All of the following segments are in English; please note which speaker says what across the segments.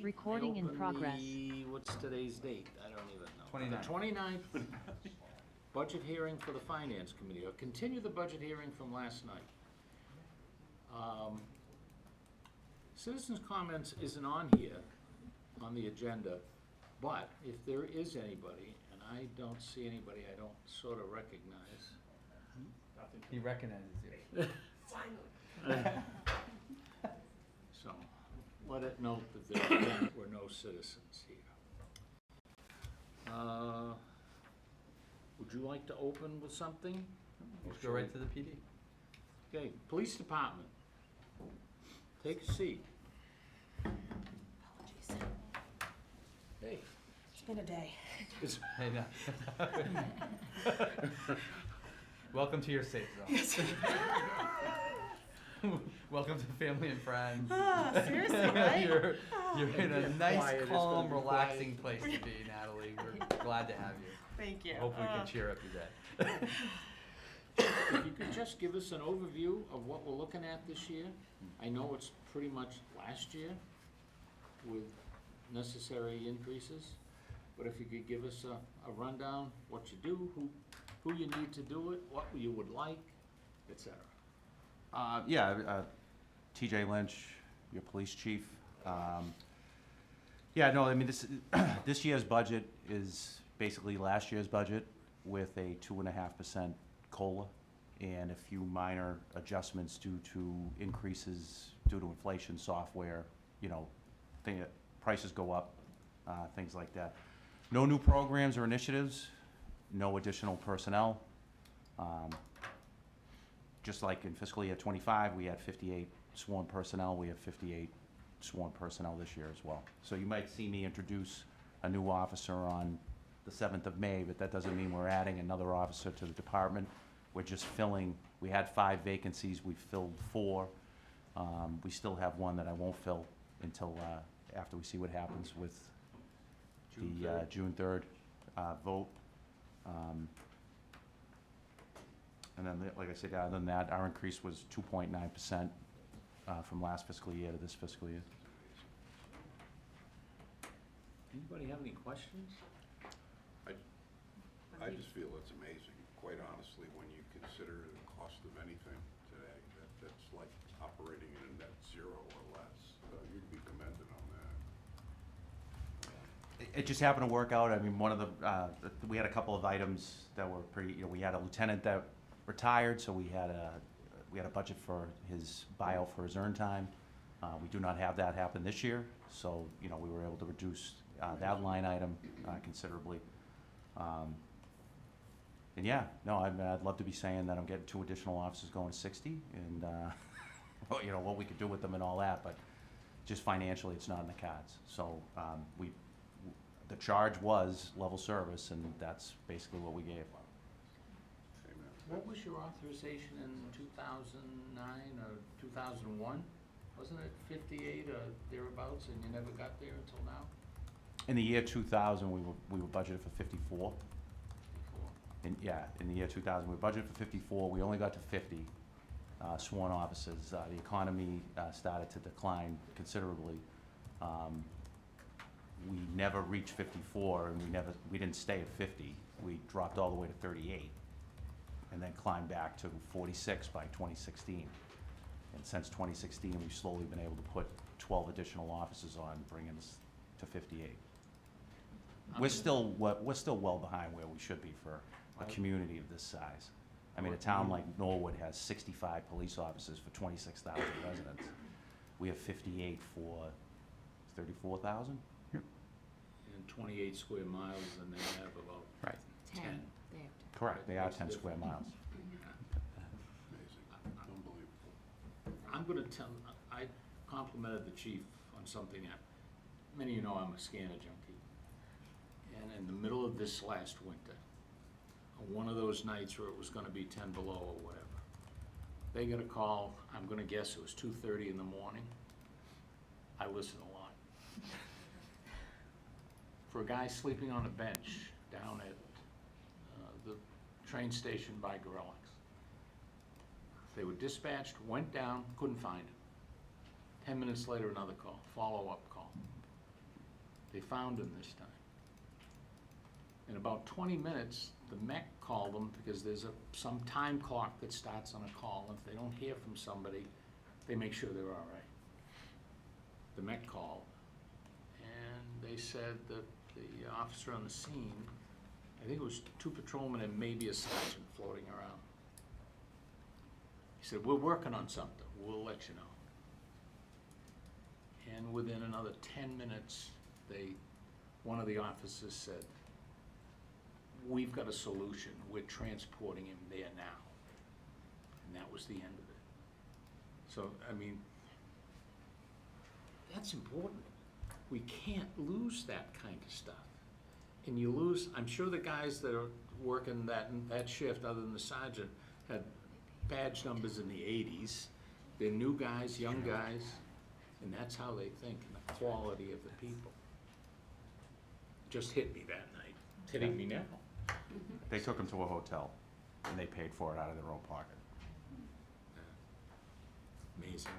Speaker 1: Recording in
Speaker 2: open
Speaker 1: progress.
Speaker 2: What's today's date? I don't even know.
Speaker 3: 29th.
Speaker 2: The 29th, budget hearing for the Finance Committee, or continue the budget hearing from last night. Citizens' comments isn't on here, on the agenda, but if there is anybody, and I don't see anybody I don't sort of recognize.
Speaker 3: He recognizes you.
Speaker 2: So, let it note that there again were no citizens here. Would you like to open with something?
Speaker 3: Let's go right to the PD.
Speaker 2: Okay, Police Department. Take a seat.
Speaker 4: Apologies.
Speaker 2: Hey.
Speaker 4: It's been a day.
Speaker 2: It's-
Speaker 3: Hey, no. Welcome to your safe zone.
Speaker 4: Yes.
Speaker 3: Welcome to family and friends.
Speaker 4: Seriously, right?
Speaker 3: You're in a
Speaker 2: Get
Speaker 3: nice,
Speaker 2: quiet, it's
Speaker 3: calm,
Speaker 2: gonna be
Speaker 3: relaxing place to be, Natalie. We're glad to have you.
Speaker 4: Thank you.
Speaker 3: Hopefully we can cheer up your day.
Speaker 2: If you could just give us an overview of what we're looking at this year. I know it's pretty much last year with necessary increases, but if you could give us a rundown, what you do, who you need to do it, what you would like, et cetera.
Speaker 5: TJ Lynch, your police chief. Yeah, no, I mean, this year's budget is basically last year's budget with a 2.5% COLA and a few minor adjustments due to increases due to inflation, software, prices go up, things like that. No new programs or initiatives, no additional personnel. Just like in fiscal year 25, we had 58 sworn personnel, we have 58 sworn personnel this year as well. So you might see me introduce a new officer on the 7th of May, but that doesn't mean we're adding another officer to the department. We're just filling, we had 5 vacancies, we've filled 4. We still have one that I won't fill until after we see what happens with the June 3rd vote. And then, like I said, other than that, our increase was 2.9% from last fiscal year to this fiscal year.
Speaker 2: Anybody have any questions?
Speaker 6: I just feel it's amazing, quite honestly, when you consider the cost of anything today, that's like operating in a net zero or less. You'd be commended on that.
Speaker 5: It just happened to work out. I mean, one of the, we had a couple of items that were pretty, we had a lieutenant that retired, so we had a budget for his buyout for his earn time. We do not have that happen this year, so, we were able to reduce that line item considerably. And yeah, no, I'd love to be saying that I'm getting 2 additional officers going to 60, and, what we could do with them and all that, but just financially, it's not in the cards. So, the charge was level service, and that's basically what we gave.
Speaker 6: Amen.
Speaker 2: What was your authorization in 2009 or 2001? Wasn't it 58 or thereabouts, and you never got there until now?
Speaker 5: In the year 2000, we were budgeted for 54.
Speaker 2: Before.
Speaker 5: In the year 2000, we budgeted for 54. We only got to 50 sworn officers. The economy started to decline considerably. We never reached 54, and we didn't stay at 50. We dropped all the way to 38, and then climbed back to 46 by 2016. And since 2016, we've slowly been able to put 12 additional officers on, bringing us to 58. We're still well behind where we should be for a community of this size. I mean, a town like Norwood has 65 police officers for 26,000 residents. We have 58 for 34,000?
Speaker 2: And 28 square miles, and they have about
Speaker 5: Right.
Speaker 2: 10.
Speaker 4: They have to.
Speaker 5: Correct, they are 10 square miles.
Speaker 6: Amazing, unbelievable.
Speaker 2: I'm gonna tell, I complimented the chief on something that, many of you know I'm a scanner junkie. And in the middle of this last winter, on one of those nights where it was gonna be 10 below or whatever, they got a call, I'm gonna guess it was 2:30 in the morning. I listen a lot. For a guy sleeping on a bench down at the train station by Gorelick's. They were dispatched, went down, couldn't find him. 10 minutes later, another call, follow-up call. They found him this time. In about 20 minutes, the mech called them because there's some time clock that starts on a call. If they don't hear from somebody, they make sure they're all right. The mech called, and they said that the officer on the scene, I think it was 2 patrolmen and maybe a sergeant floating around. He said, "We're working on something, we'll let you know." And within another 10 minutes, one of the officers said, "We've got a solution, we're transporting him there now." And that was the end of it. So, I mean, that's important. We can't lose that kind of stuff. And you lose, I'm sure the guys that are working that shift, other than the sergeant, had badge numbers in the 80s. They're new guys, young guys, and that's how they think, and the quality of the people. Just hit me that night. It's hitting me now.
Speaker 5: They took him to a hotel, and they paid for it out of their own pocket.
Speaker 2: Amazing.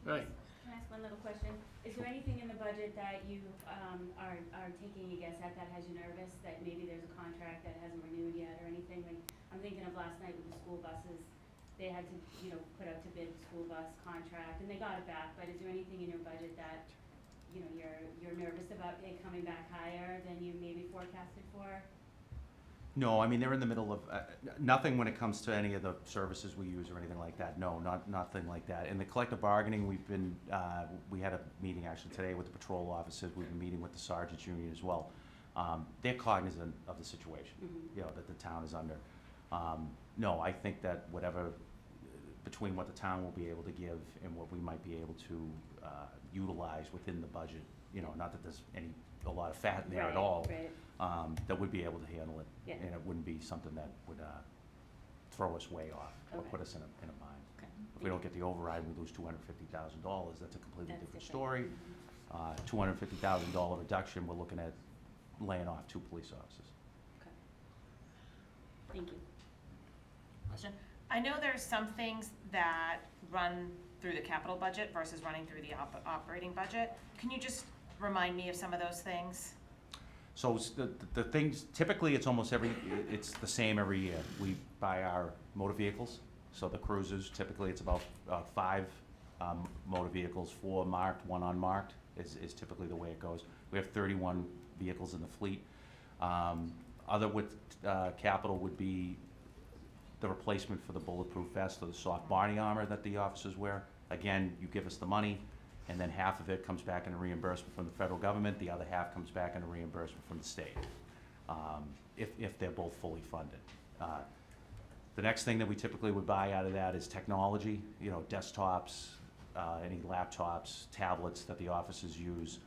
Speaker 2: Right.
Speaker 1: Can I ask one little question? Is there anything in the budget that you are taking a guess at that has you nervous, that maybe there's a contract that hasn't renewed yet or anything? Like, I'm thinking of last night with the school buses, they had to, put out to bid the school bus contract, and they got it back, but is there anything in your budget that, you're nervous about it coming back higher than you maybe forecasted for?
Speaker 5: No, I mean, they're in the middle of, nothing when it comes to any of the services we use or anything like that. No, nothing like that. In the collective bargaining, we had a meeting actually today with the patrol officers. We've been meeting with the sergeants union as well. They're cognizant of the situation, that the town is under. No, I think that whatever, between what the town will be able to give and what we might be able to utilize within the budget, not that there's a lot of fat in there at all.
Speaker 1: Right.
Speaker 5: That would be able to handle it.
Speaker 1: Yeah.
Speaker 5: And it wouldn't be something that would throw us way off or
Speaker 1: Okay.
Speaker 5: put us in a bind.
Speaker 1: Okay.
Speaker 5: If we don't get the override, we lose $250,000, that's a completely
Speaker 1: That's
Speaker 5: different
Speaker 1: different.
Speaker 5: story. $250,000 reduction, we're looking at laying off 2 police officers.
Speaker 1: Okay. Thank you.
Speaker 4: Question? I know there's some things that run through the capital budget versus running through the operating budget. Can you just remind me of some of those things?
Speaker 5: So the things, typically it's it's the same every year. We buy our motor vehicles, so the cruisers, typically it's about 5 motor vehicles, 4 marked, 1 unmarked is typically the way it goes. We have 31 vehicles in the fleet. Other with capital would be the replacement for the bulletproof vest or the soft body armor that the officers wear. Again, you give us the money, and then half of it comes back in a reimbursement from the federal government, the other half comes back in a reimbursement from the state, if they're both fully funded. The next thing that we typically would buy out of that is technology, desktops, any laptops, tablets that the officers use,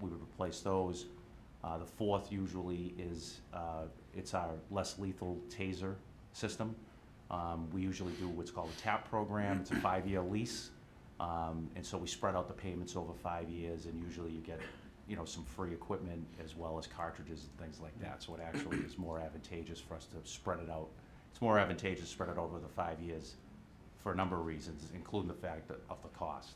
Speaker 5: we would replace those. The fourth usually is, it's our less lethal taser system. We usually do what's called a TAP program. It's a 5-year lease. And so we spread out the payments over 5 years, and usually you get, some free equipment as well as cartridges and things like that. So it actually is more advantageous for us to spread it out. It's more advantageous to spread it over the 5 years for a number of reasons, including the fact of the cost.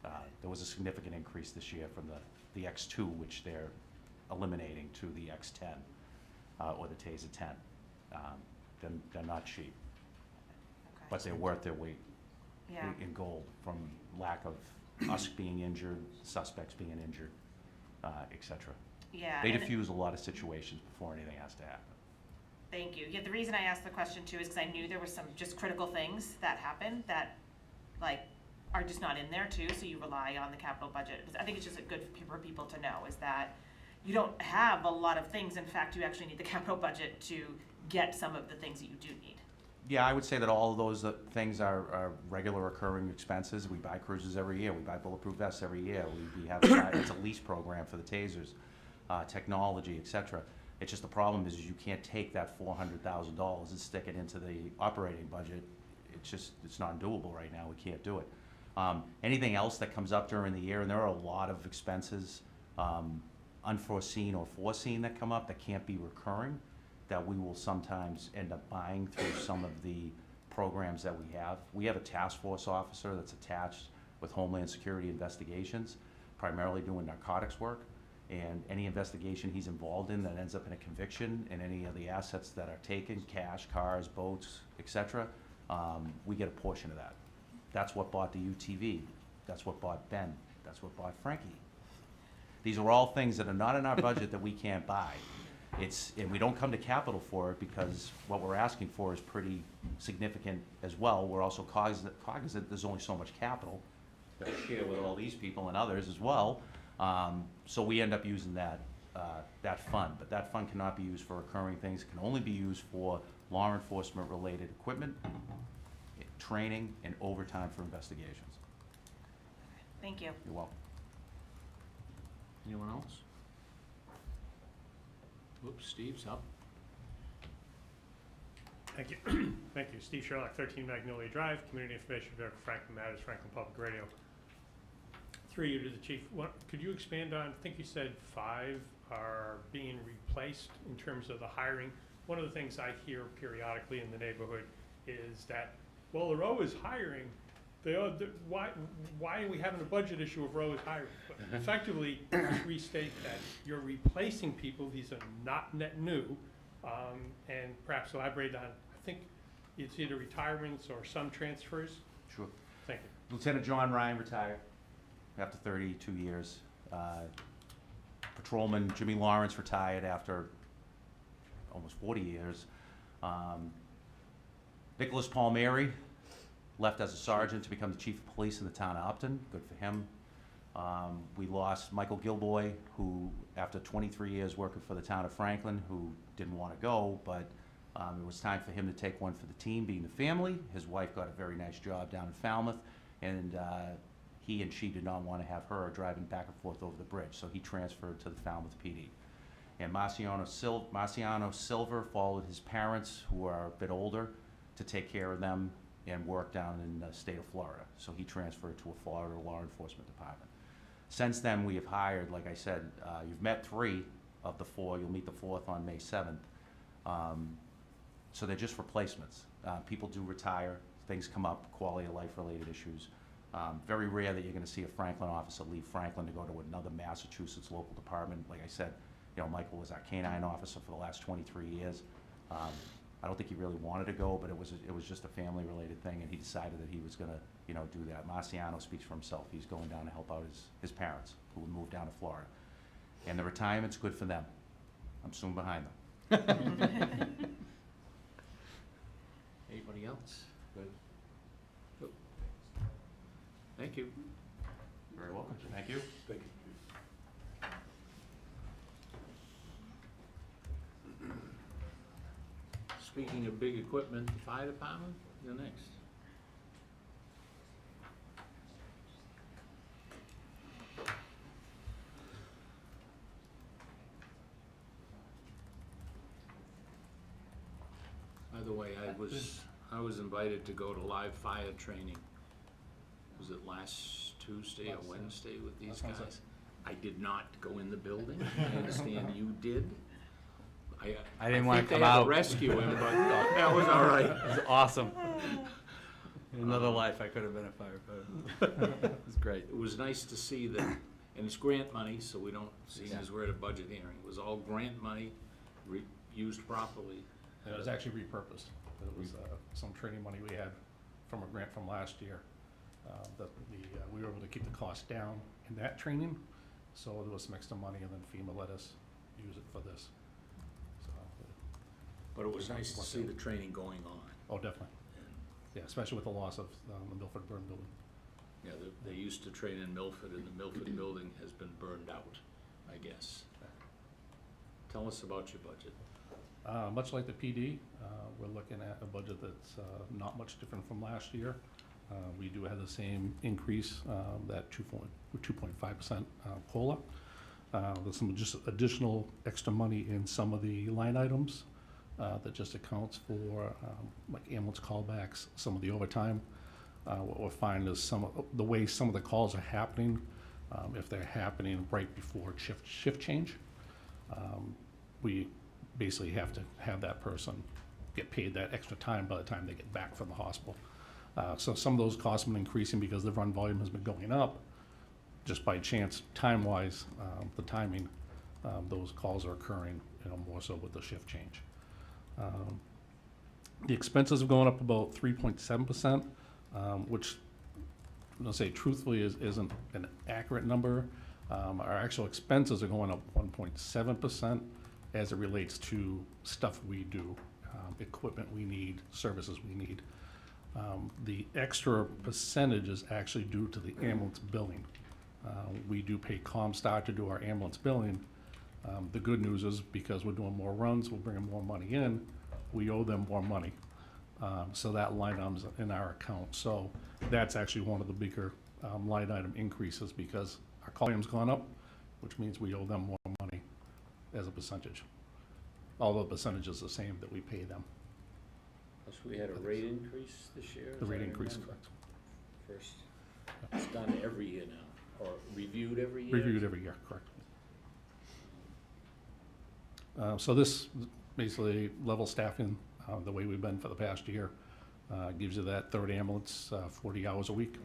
Speaker 5: There was a significant increase this year from the X2, which they're eliminating, to the X10, or the Taser 10. They're not cheap,
Speaker 4: Okay.
Speaker 5: but they're worth their weight
Speaker 4: Yeah.
Speaker 5: in gold from lack of us being injured, suspects being injured, et cetera.
Speaker 4: Yeah.
Speaker 5: They
Speaker 4: and
Speaker 5: diffuse a lot of situations before anything has to happen.
Speaker 4: Thank you. Yeah, the reason I asked the question too is because I knew there were some just critical things that happened that, are just not in there too, so you rely on the capital budget. I think it's just good for people to know is that you don't have a lot of things. In fact, you actually need the capital budget to get some of the things that you do need.
Speaker 5: Yeah, I would say that all of those things are regular recurring expenses. We buy cruisers every year. We buy bulletproof vests every year. We have it's a lease program for the tasers, technology, et cetera. It's just the problem is you can't take that $400,000 and stick it into the operating budget. It's not doable right now. We can't do it. Anything else that comes up during the year, and there are a lot of expenses, unforeseen or foreseen, that come up that can't be recurring, that we will sometimes end up buying through some of the programs that we have. We have a task force officer that's attached with Homeland Security Investigations, primarily doing narcotics work. And any investigation he's involved in that ends up in a conviction, and any of the assets that are taken, cash, cars, boats, et cetera, we get a portion of that. That's what bought the UTV. That's what bought Ben. That's what bought Frankie. These are all things that are not in our budget that we can't buy. And we don't come to capital for it because what we're asking for is pretty significant as well. We're also cognizant there's only so much capital that we share with all these people and others as well. So we end up using that fund, but that fund cannot be used for recurring things. It can only be used for law enforcement related equipment, training, and overtime for investigations.
Speaker 4: Thank you.
Speaker 5: You're welcome.
Speaker 2: Anyone else? Whoops, Steve's up.
Speaker 7: Thank you. Thank you. Steve Sherlock, 13 Magnolia Drive, Community Information Bureau, Franklin Matters, Franklin Public Radio. Through you to the chief, could you expand on, I think you said 5 are being replaced in terms of the hiring. One of the things I hear periodically in the neighborhood is that, well, the row is hiring. Why are we having a budget issue if row is hiring? But effectively, just restate that you're replacing people. These are not net new. And perhaps elaborate on, I think it's either retirements or some transfers.
Speaker 5: Sure.
Speaker 7: Thank you.
Speaker 5: Lieutenant John Ryan retired after 32 years. Patrolman Jimmy Lawrence retired after almost 40 years. Nicholas Palmieri left as a sergeant to become the chief of police in the town of Upton. Good for him. We lost Michael Gilboy, who, after 23 years working for the town of Franklin, who didn't want to go, but it was time for him to take one for the team, being the family. His wife got a very nice job down in Falmouth, and he and she did not want to have her driving back and forth over the bridge, so he transferred to the Falmouth PD. And Marciano Silver followed his parents, who are a bit older, to take care of them and work down in the state of Florida. So he transferred to a Florida law enforcement department. Since then, we have hired, like I said, you've met 3 of the 4. You'll meet the 4th on May 7th. So they're just replacements. People do retire. Things come up, quality of life related issues. Very rare that you're going to see a Franklin officer leave Franklin to go to another Massachusetts local department. Like I said, Michael was our canine officer for the last 23 years. I don't think he really wanted to go, but it was just a family-related thing, and he decided that he was going to, do that. Marciano speaks for himself. He's going down to help out his parents, who would move down to Florida. And the retirement's good for them. I'm soon behind them.
Speaker 2: Anybody else? Good. Good. Thank you.
Speaker 5: Very welcome. Thank you.
Speaker 6: Thank you.
Speaker 2: Speaking of big equipment, the fire department, you're next. By the way, I was invited to go to live fire training. Was it last Tuesday or Wednesday with these guys? I did not go in the building. I understand you did.
Speaker 3: I didn't want to come
Speaker 2: think they had
Speaker 3: out.
Speaker 2: to rescue him, but that was all right.
Speaker 3: It was awesome. In another life, I could have been a firefighter. It was great.
Speaker 2: It was nice to see that, and it's grant money, so we don't, seeing as we're at a budget hearing, it was all grant money, used properly.
Speaker 8: And it was actually repurposed. It was some training money we had from a grant from last year. We were able to keep the cost down in that training, so there was some extra money, and then FEMA let us use it for this. So,
Speaker 2: But it was nice to see the training going on.
Speaker 8: oh, definitely. Yeah, especially with the loss of the Milford Burn building.
Speaker 2: Yeah, they used to train in Milford, and the Milford building has been burned out, I guess. Tell us about your budget.
Speaker 8: Much like the PD, we're looking at a budget that's not much different from last year. We do have the same increase, that 2.5% COLA. There's some just additional extra money in some of the line items that just accounts for like ambulance callbacks, some of the overtime. What we're finding is the way some of the calls are happening, if they're happening right before shift change, we basically have to have that person get paid that extra time by the time they get back from the hospital. So some of those costs have been increasing because the run volume has been going up just by chance, time-wise, the timing, those calls are occurring, more so with the shift change. The expenses have gone up about 3.7%, which, I'll say truthfully, isn't an accurate number. Our actual expenses are going up 1.7% as it relates to stuff we do, equipment we need, services we need. The extra percentage is actually due to the ambulance billing. We do pay Comstar to do our ambulance billing. The good news is because we're doing more runs, we're bringing more money in, we owe them more money. So that line item's in our account. So that's actually one of the bigger line item increases because our call volume's gone up, which means we owe them more money as a percentage. Although the percentage is the same that we pay them,
Speaker 2: Plus, we had a rate increase this year?
Speaker 8: the
Speaker 2: as I
Speaker 8: rate increase,
Speaker 2: remember.
Speaker 8: correct.
Speaker 2: First, it's done every year now, or reviewed every year?
Speaker 8: Reviewed every year, correct. So this basically level staffing, the way we've been for the past year, gives you that third ambulance, 40 hours a week.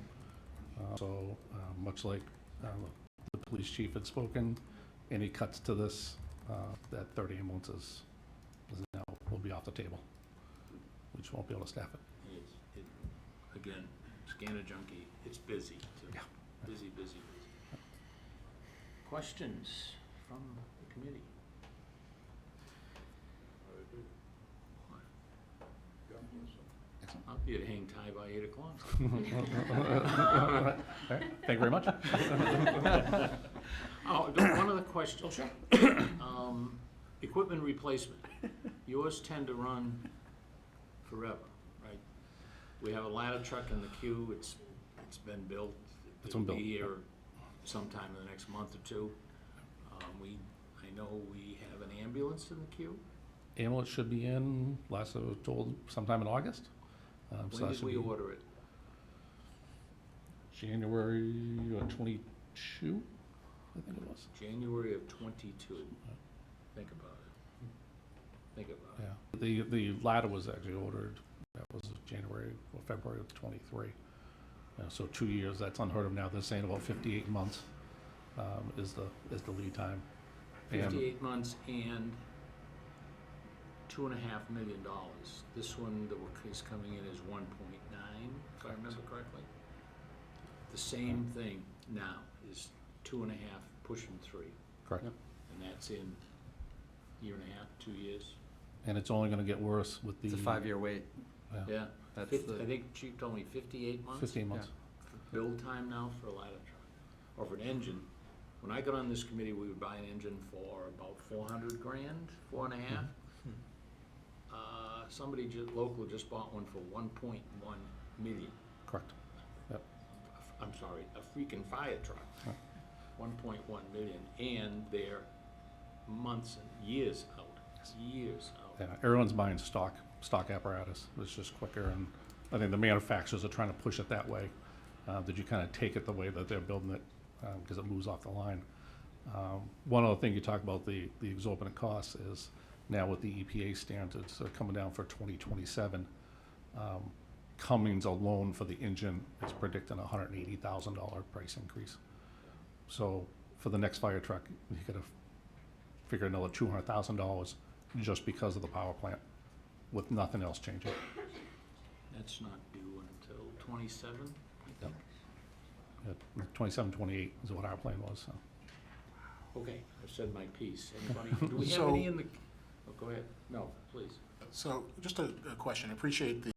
Speaker 8: So much like the police chief had spoken, any cuts to this, that third ambulance is now, will be off the table. We just won't be able to staff it.
Speaker 2: Again, Scanner Junkie, it's busy, too.
Speaker 8: Yeah.
Speaker 2: Busy, busy, busy. Questions from the committee?
Speaker 6: God bless them.
Speaker 2: I'll be at hang tie by 8 o'clock.
Speaker 8: All right, thank you very much.
Speaker 2: Oh, one other question. Oh, sure. Equipment replacement. Yours tend to run forever, right? We have a ladder truck in the queue. It's been built.
Speaker 8: It's been built,
Speaker 2: It'll be
Speaker 8: yeah.
Speaker 2: here sometime in the next month or two. I know we have an ambulance in the queue.
Speaker 8: Ambulance should be in, last I was told, sometime in August. So
Speaker 2: When
Speaker 8: that
Speaker 2: did
Speaker 8: should
Speaker 2: we
Speaker 8: be
Speaker 2: order it?
Speaker 8: January 22, I think it was.
Speaker 2: January of '22. Think about it. Think about it.
Speaker 8: Yeah, the ladder was actually ordered, that was January or February of '23. So 2 years, that's unheard of now. They're saying about 58 months is the lead time. And
Speaker 2: 58 months and $2.5 million. This one that is coming in is 1.9, if I remember correctly. The same thing now is 2.5, pushing 3,
Speaker 8: correct.
Speaker 2: and that's in year and a half, 2 years.
Speaker 8: And it's only gonna get worse with the.
Speaker 3: It's a 5-year wait.
Speaker 2: Yeah,
Speaker 3: That's
Speaker 2: I think Chief told me 58 months.
Speaker 8: 15 months.
Speaker 2: Build time now for a ladder truck, or for an engine. When I got on this committee, we would buy an engine for about 400 grand, 4.5. Somebody local just bought one for 1.1 million.
Speaker 8: Correct.
Speaker 2: I'm sorry, a freaking fire truck.
Speaker 8: Right.
Speaker 2: 1.1 million, and they're months and years out, years out.
Speaker 8: Yeah, everyone's buying stock apparatus. It's just quicker, and I think the manufacturers are trying to push it that way, that you kind of take it the way that they're building it, because it moves off the line. One other thing you talk about, the exorbitant costs, is now with the EPA standards coming down for 2027, Cummins alone for the engine is predicting a $180,000 price increase. So for the next fire truck, you gotta figure another $200,000 just because of the power plant, with nothing else changing.
Speaker 2: That's not due until 27, I think.
Speaker 8: Yeah, 27, 28 is what our plan was, so.
Speaker 2: Okay, I've said my piece. Anybody, do we have
Speaker 9: So-
Speaker 2: any in the, oh, go ahead. No, please.
Speaker 9: So, just a question. Appreciate the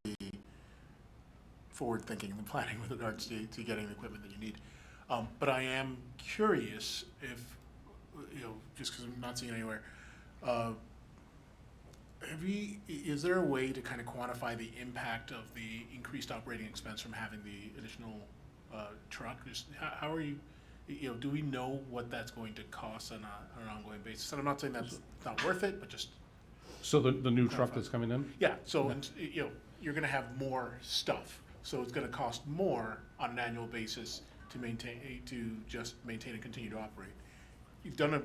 Speaker 9: forward thinking and the planning with regards to getting the equipment that you need. But I am curious if, just because I'm not seeing it anywhere, is there a way to kind of quantify the impact of the increased operating expense from having the additional truck? Just how are you, do we know what that's going to cost on an ongoing basis? And I'm not saying that's not worth it, but just.
Speaker 8: So the new truck that's coming in?
Speaker 9: Yeah, so, you're gonna have more stuff, so it's gonna cost more on an annual basis to just maintain and continue to operate. You've done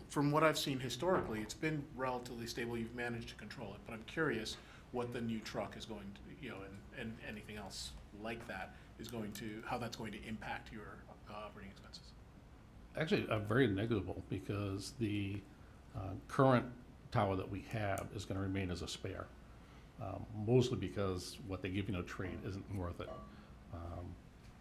Speaker 9: from what I've seen historically, it's been relatively stable, you've managed to control it, but I'm curious what the new truck is going to, and anything else like that is going to, how that's going to impact your operating expenses.
Speaker 8: Actually, very negligible, because the current tower that we have is gonna remain as a spare. Mostly because what they give you in a trade isn't worth it.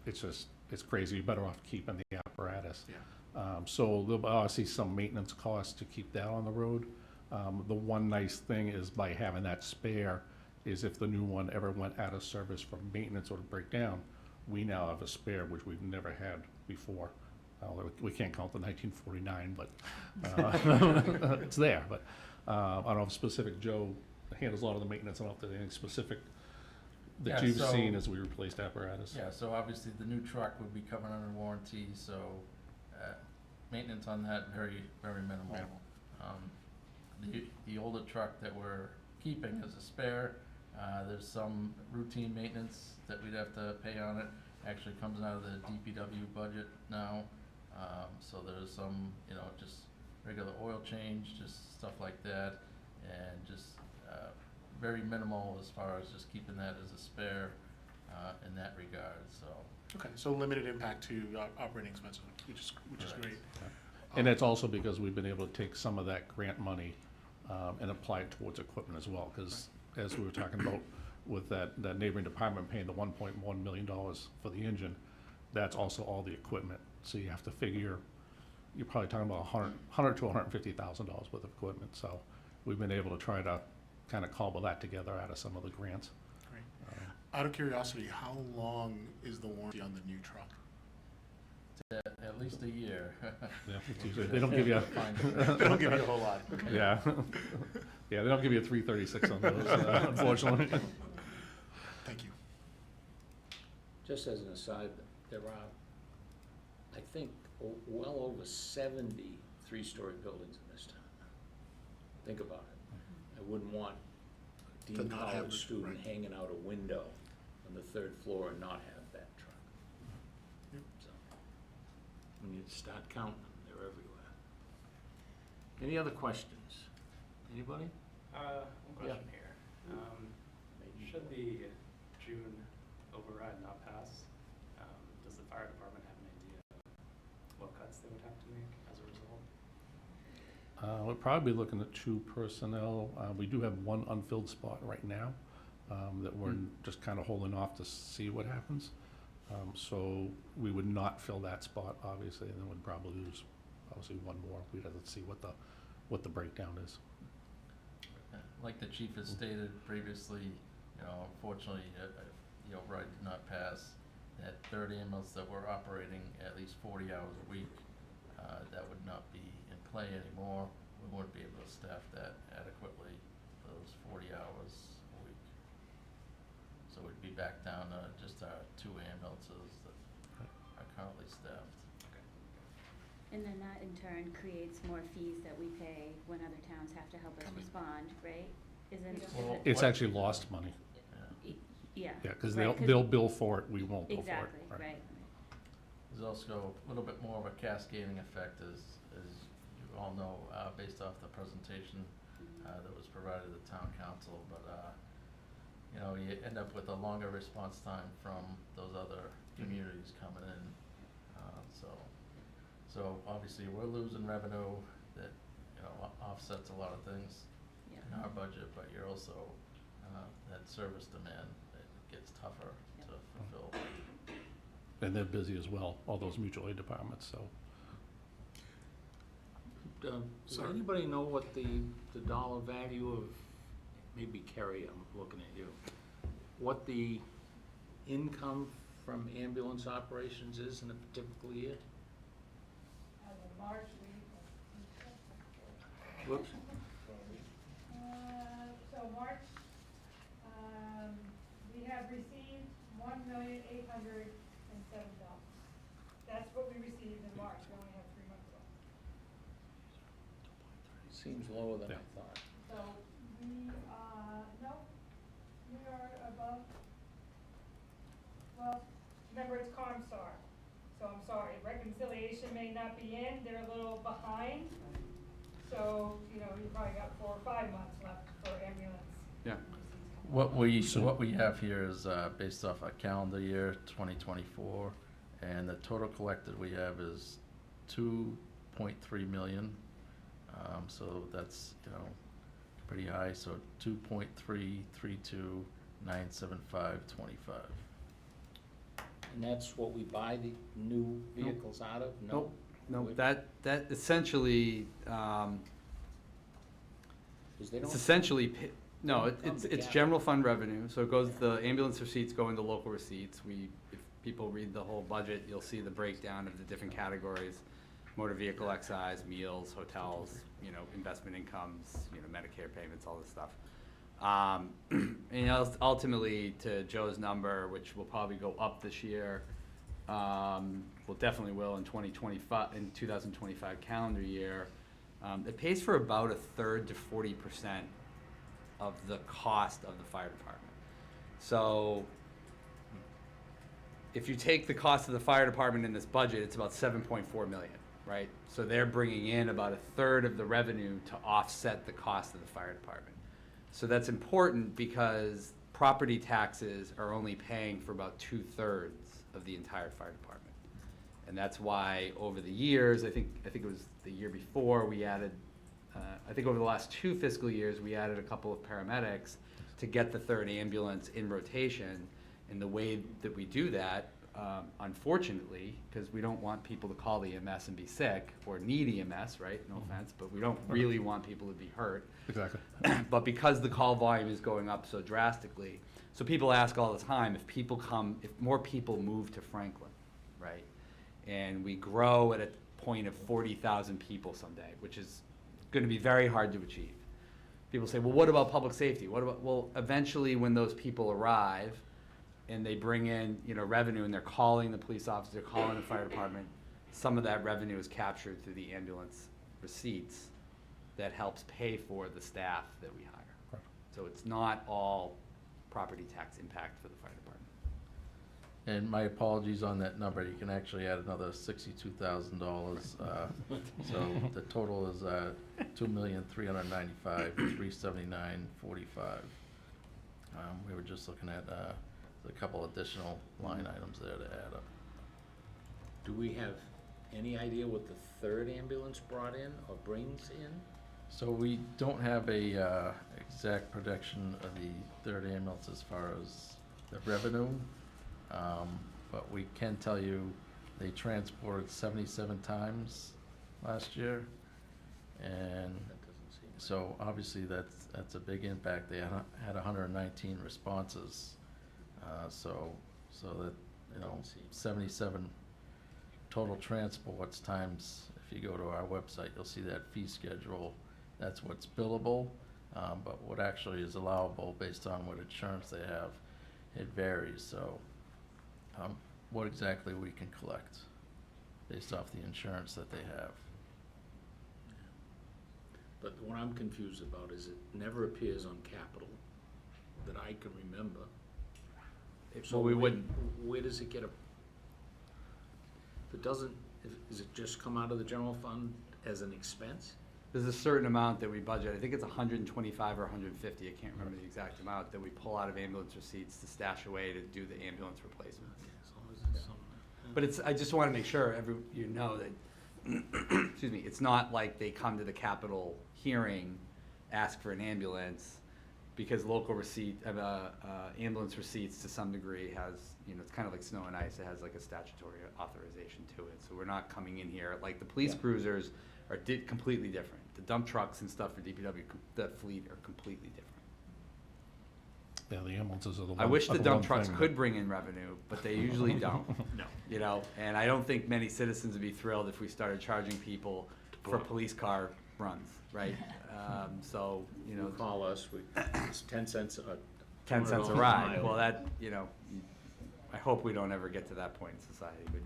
Speaker 8: It's crazy, you're better off keeping the apparatus.
Speaker 9: Yeah.
Speaker 8: So there'll obviously some maintenance costs to keep that on the road. The one nice thing is by having that spare, is if the new one ever went out of service for maintenance or to break down, we now have a spare, which we've never had before. We can't count the 1949, but it's there. But I don't know if specific Joe handles a lot of the maintenance. I don't know if there's anything specific that
Speaker 10: Yeah,
Speaker 8: you've
Speaker 10: so-
Speaker 8: seen as we replaced apparatus.
Speaker 10: Yeah, so obviously the new truck would be covered under warranty, so, maintenance on that, very, very minimal. The older truck that we're keeping as a spare, there's some routine maintenance that we'd have to pay on it. Actually comes out of the DPW budget now, so there's some, just regular oil change, just stuff like that, and just, very minimal as far as just keeping that as a spare, in that regard, so.
Speaker 9: Okay, so limited impact to operating expenses, which is
Speaker 10: Correct.
Speaker 9: great.
Speaker 8: And that's also because we've been able to take some of that grant money and apply it towards equipment as well. Because as we were talking about with that neighboring department paying the $1.1 million for the engine, that's also all the equipment. So you have to figure, you're probably talking about $100,000 to $150,000 worth of equipment. So we've been able to try to kind of cobble that together out of some of the grants.
Speaker 9: Great. Out of curiosity, how long is the warranty on the new truck?
Speaker 10: At least a year.
Speaker 8: Yeah, it's usually- they don't give you,
Speaker 9: They don't give you a whole lot. Okay.
Speaker 8: yeah. Yeah, they don't give you a 336 on those, unfortunately.
Speaker 9: Thank you.
Speaker 2: Just as an aside, there are, I think, well over 70 three-story buildings in this town. Think about it. I wouldn't want a
Speaker 9: To
Speaker 2: Dean
Speaker 9: not have
Speaker 2: College
Speaker 9: the-
Speaker 2: student
Speaker 9: right.
Speaker 2: hanging out a window on the third floor and not have that truck.
Speaker 9: Yep.
Speaker 2: So, when you start counting them, they're everywhere. Any other questions? Anybody?
Speaker 11: One question here. Should the June override not pass, does the fire department have an idea of what cuts they would have to make as a result?
Speaker 8: We're probably looking at 2 personnel. We do have 1 unfilled spot right now that we're just kind of holding off to see what happens. So we would not fill that spot, obviously, and then we'd probably lose, obviously, 1 more. We'd have to see what the breakdown is.
Speaker 10: Like the chief has stated previously, unfortunately, the override did not pass. That third ambulance that we're operating at least 40 hours a week, that would not be in play anymore. We wouldn't be able to staff that adequately for those 40 hours a week. So we'd be back down to just our 2 ambulances that are currently staffed.
Speaker 1: And then that in turn creates more fees that we pay when other towns have to help us respond, right? Isn't?
Speaker 10: Well,
Speaker 8: It's
Speaker 10: What-
Speaker 8: actually lost money.
Speaker 10: Yeah.
Speaker 1: Yeah.
Speaker 8: Yeah, because
Speaker 1: right,
Speaker 8: they'll bill for it, we won't bill for it.
Speaker 1: Exactly, right.
Speaker 10: There's also a little bit more of a cascading effect, as you all know, based off the presentation that was provided to the town council, but, you end up with a longer response time from those other communities coming in, so obviously, we're losing revenue that, offsets a lot of things
Speaker 1: Yeah.
Speaker 10: in our budget, but you're also, that service demand, it gets tougher
Speaker 1: Yeah.
Speaker 10: to fulfill.
Speaker 8: And they're busy as well, all those mutual aid departments, so.
Speaker 2: Does
Speaker 9: Sorry.
Speaker 2: anybody know what the dollar value of, maybe Kerry, I'm looking at you, what the income from ambulance operations is in a typical year?
Speaker 12: March,
Speaker 2: Whoops.
Speaker 12: so March, we have received $1,807,000. That's what we received in March, we only have 3 months left.
Speaker 2: Seems lower than I
Speaker 8: Yeah.
Speaker 2: thought.
Speaker 12: So we, no, we are above, well, remember it's COMSTAR, so I'm sorry, reconciliation may not be in, they're a little behind. So, you probably got 4 or 5 months left for ambulance.
Speaker 10: Yeah. What we have here is based off a calendar year, 2024, and the total collected we have is 2.3 million. So that's, you know, pretty high, so 2.332,975.25.
Speaker 2: And that's what we buy the new vehicles out of? No?
Speaker 3: Nope. No,
Speaker 2: What-
Speaker 3: that essentially,
Speaker 2: 'cause they
Speaker 3: it's
Speaker 2: don't-
Speaker 3: essentially, no,
Speaker 2: Don't come
Speaker 3: it's
Speaker 2: together.
Speaker 3: general fund revenue, so it goes, the ambulance receipts go into local receipts. If people read the whole budget, you'll see the breakdown of the different categories: motor vehicle excise, meals, hotels, you know, investment incomes, you know, Medicare payments, all this stuff. And ultimately, to Joe's number, which will probably go up this year, well, definitely will in 2025 calendar year, it pays for about a third to 40% of the cost of the fire department. So if you take the cost of the fire department in this budget, it's about 7.4 million, right? So they're bringing in about a third of the revenue to offset the cost of the fire department. So that's important because property taxes are only paying for about 2/3 of the entire fire department. And that's why over the years, I think it was the year before, we added, I think over the last 2 fiscal years, we added a couple of paramedics to get the third ambulance in rotation. And the way that we do that, unfortunately, because we don't want people to call the EMS and be sick or need EMS, right? No offense, but we don't really want people to be hurt.
Speaker 8: Exactly.
Speaker 3: But because the call volume is going up so drastically, so people ask all the time, if more people move to Franklin, right? And we grow at a point of 40,000 people someday, which is gonna be very hard to achieve. People say, well, what about public safety? Well, eventually when those people arrive and they bring in, you know, revenue and they're calling the police officer, they're calling the fire department, some of that revenue is captured through the ambulance receipts that helps pay for the staff that we hire.
Speaker 8: Correct.
Speaker 3: So it's not all property tax impact for the fire department.
Speaker 10: And my apologies on that number, you can actually add another $62,000. So the total is $2,395,379.45. We were just looking at a couple additional line items there to add up.
Speaker 2: Do we have any idea what the third ambulance brought in or brings in?
Speaker 10: So we don't have a exact projection of the third ambulance as far as the revenue, but we can tell you they transported 77 times last year, and
Speaker 2: That doesn't seem.
Speaker 10: so obviously that's a big impact. They had 119 responses, so that, you know, 77 total transports times, if you go to our website, you'll see that fee schedule. That's what's billable, but what actually is allowable based on what insurance they have, it varies. So what exactly we can collect based off the insurance that they have.
Speaker 2: But what I'm confused about is it never appears on capital that I can remember. So
Speaker 3: Well, we wouldn't,
Speaker 2: where does it get if it doesn't, does it just come out of the general fund as an expense?
Speaker 3: there's a certain amount that we budget, I think it's 125 or 150, I can't remember the exact amount, that we pull out of ambulance receipts to stash away to do the ambulance replacements.
Speaker 2: As long as it's somewhere.
Speaker 3: But it's, I just wanna make sure you know that, excuse me, it's not like they come to the Capitol hearing, ask for an ambulance, because local ambulance receipts to some degree has, you know, it's kind of like snow and ice, it has like a statutory authorization to it, so we're not coming in here, like the police cruisers are completely different. The dump trucks and stuff for DPW, the fleet are completely different.
Speaker 8: Yeah, the ambulances are the one.
Speaker 3: I wish the
Speaker 8: are
Speaker 3: dump
Speaker 8: one
Speaker 3: trucks
Speaker 8: thing
Speaker 3: could
Speaker 8: that-
Speaker 3: bring in revenue, but they usually don't.
Speaker 2: No.
Speaker 3: You know, and I don't think many citizens would be thrilled if we started charging people for police car runs, right? So, you know,
Speaker 2: Call us, it's 10 cents,
Speaker 3: 10 cents a
Speaker 2: $200
Speaker 3: ride,
Speaker 2: mile.
Speaker 3: well, that, you know, I hope we don't ever get to that point in society, but,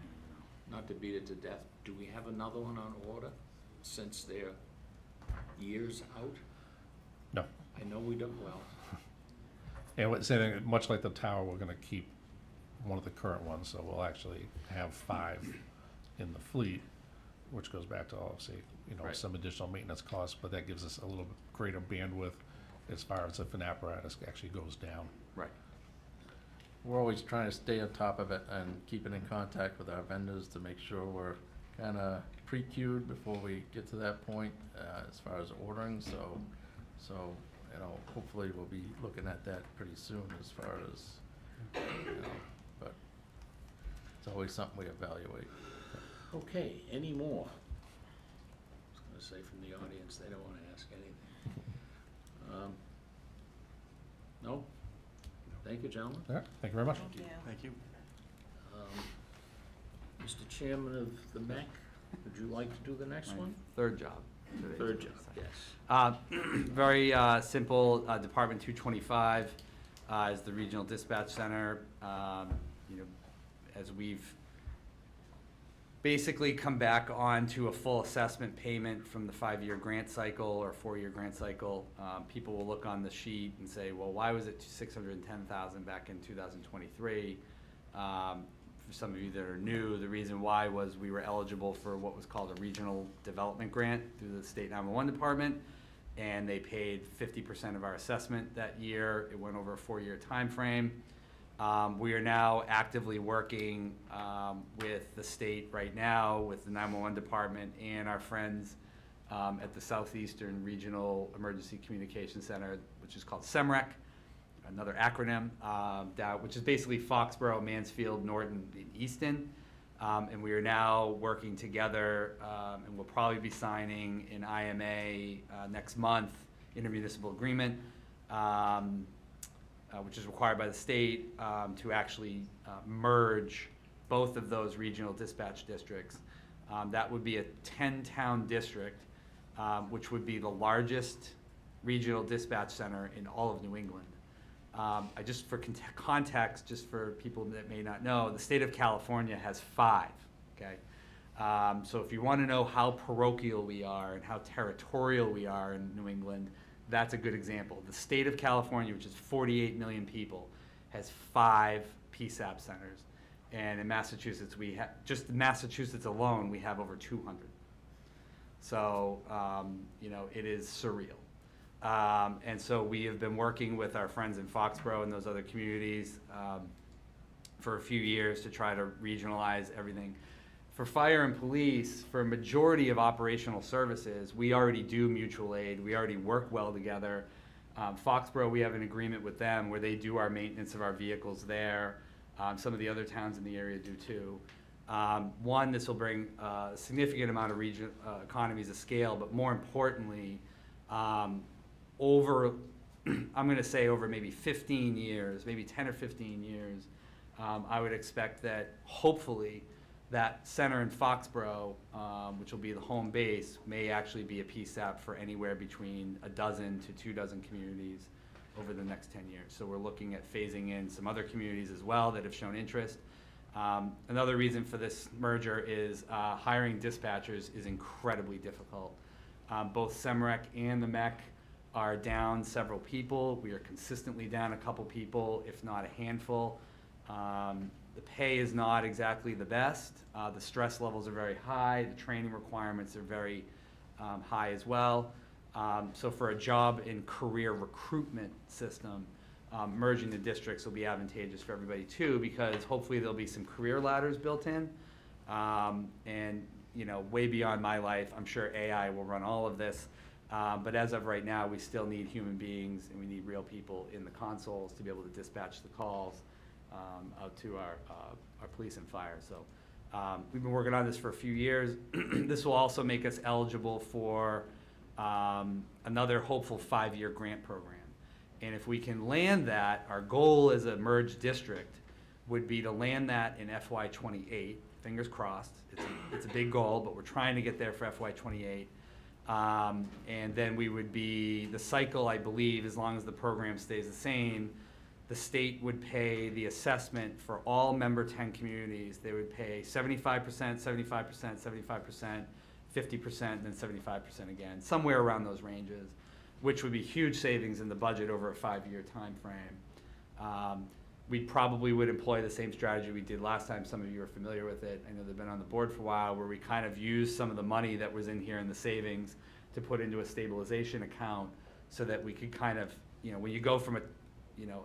Speaker 2: Not to beat it to death, do we have another one on order since they're years out?
Speaker 8: No.
Speaker 2: I know we don't, well,
Speaker 8: And what's saying, much like the tower, we're gonna keep one of the current ones, so we'll actually have 5 in the fleet, which goes back to obviously, you know,
Speaker 3: Right.
Speaker 8: some additional maintenance costs, but that gives us a little bit greater bandwidth as far as if an apparatus actually goes down.
Speaker 3: right.
Speaker 10: We're always trying to stay on top of it and keeping in contact with our vendors to make sure we're kinda pre-queued before we get to that point, as far as ordering, so, you know, hopefully we'll be looking at that pretty soon as far as, you know, but it's always something we evaluate.
Speaker 2: Okay, any more? I was gonna say from the audience, they don't wanna ask anything. No? Thank you, gentlemen.
Speaker 8: All right, thank you very much.
Speaker 4: Thank you.
Speaker 5: Thank you.
Speaker 2: Mr. Chairman of the MEC, would you like to do the next one?
Speaker 3: Third job. today.
Speaker 2: Third job, yes.
Speaker 3: Very simple, Department 225 is the Regional Dispatch Center. You know, as we've basically come back onto a full assessment payment from the 5-year grant cycle or 4-year grant cycle, people will look on the sheet and say, well, why was it $610,000 back in 2023? For some of you that are new, the reason why was we were eligible for what was called a regional development grant through the state 911 department, and they paid 50% of our assessment that year. It went over a 4-year time frame. We are now actively working with the state right now, with the 911 department and our friends at the Southeastern Regional Emergency Communication Center, which is called SEMREC, another acronym, which is basically Foxborough, Mansfield, Norton, and Easton. And we are now working together, and we'll probably be signing an IMA next month, intermunicipal agreement, which is required by the state to actually merge both of those regional dispatch districts. That would be a 10-town district, which would be the largest regional dispatch center in all of New England. Just for context, just for people that may not know, the state of California has 5, okay? So if you want to know how parochial we are and how territorial we are in New England, that's a good example. The state of California, which is 48 million people, has 5 PSAP centers. And in Massachusetts, we have, just Massachusetts alone, we have over 200. So, you know, it is surreal. And so we have been working with our friends in Foxborough and those other communities for a few years to try to regionalize everything. For fire and police, for a majority of operational services, we already do mutual aid. We already work well together. Foxborough, we have an agreement with them where they do our maintenance of our vehicles there. Some of the other towns in the area do too. One, this will bring a significant amount of economies of scale, but more importantly, over, I'm going to say over maybe 15 years, maybe 10 or 15 years, I would expect that hopefully that center in Foxborough, which will be the home base, may actually be a PSAP for anywhere between a dozen to 2 dozen communities over the next 10 years. So we're looking at phasing in some other communities as well that have shown interest. Another reason for this merger is hiring dispatchers is incredibly difficult. Both SEMREC and the MEC are down several people. We are consistently down a couple people, if not a handful. The pay is not exactly the best. The stress levels are very high. The training requirements are very high as well. So for a job in career recruitment system, merging the districts will be advantageous for everybody too, because hopefully there'll be some career ladders built in. And you know, way beyond my life, I'm sure AI will run all of this. But as of right now, we still need human beings and we need real people in the consoles to be able to dispatch the calls out to our police and fire. So we've been working on this for a few years. This will also make us eligible for another hopeful 5-year grant program. And if we can land that, our goal as a merged district would be to land that in FY28. Fingers crossed. It's a big goal, but we're trying to get there for FY28. And then we would be, the cycle, I believe, as long as the program stays the same, the state would pay the assessment for all member 10 communities. They would pay 75%, 75%, 75%, 50%, and then 75% again, somewhere around those ranges, which would be huge savings in the budget over a 5-year time frame. We probably would employ the same strategy we did last time. Some of you are familiar with it. I know they've been on the board for a while, where we kind of used some of the money that was in here in the savings to put into a stabilization account so that we could kind of, you know, when you go from a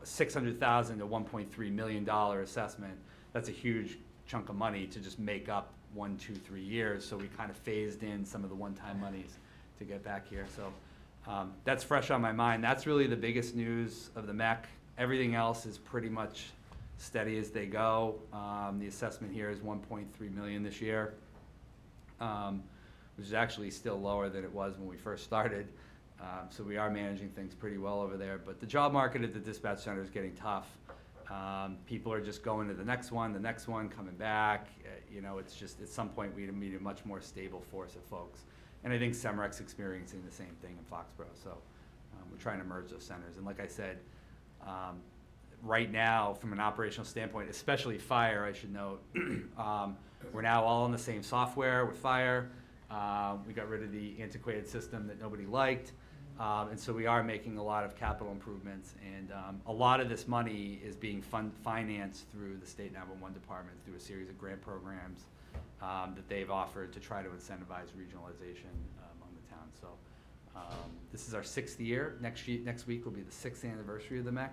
Speaker 3: $600,000 to $1.3 million assessment, that's a huge chunk of money to just make up 1, 2, 3 years, so we kind of phased in some of the one-time monies to get back here, so. That's fresh on my mind. That's really the biggest news of the MEC. Everything else is pretty much steady as they go. The assessment here is 1.3 million this year, which is actually still lower than it was when we first started. So we are managing things pretty well over there. But the job market at the dispatch center is getting tough. People are just going to the next one, coming back. You know, it's just at some point we need a much more stable force of folks. And I think Semrec's experiencing the same thing in Foxborough. So we're trying to merge those centers. And like I said, right now, from an operational standpoint, especially fire, I should note, we're now all on the same software with fire. We got rid of the antiquated system that nobody liked. And so we are making a lot of capital improvements. And a lot of this money is being financed through the state 911 department through a series of grant programs that they've offered to try to incentivize regionalization among the town. So this is our 6th year. Next week will be the 6th anniversary of the MEC.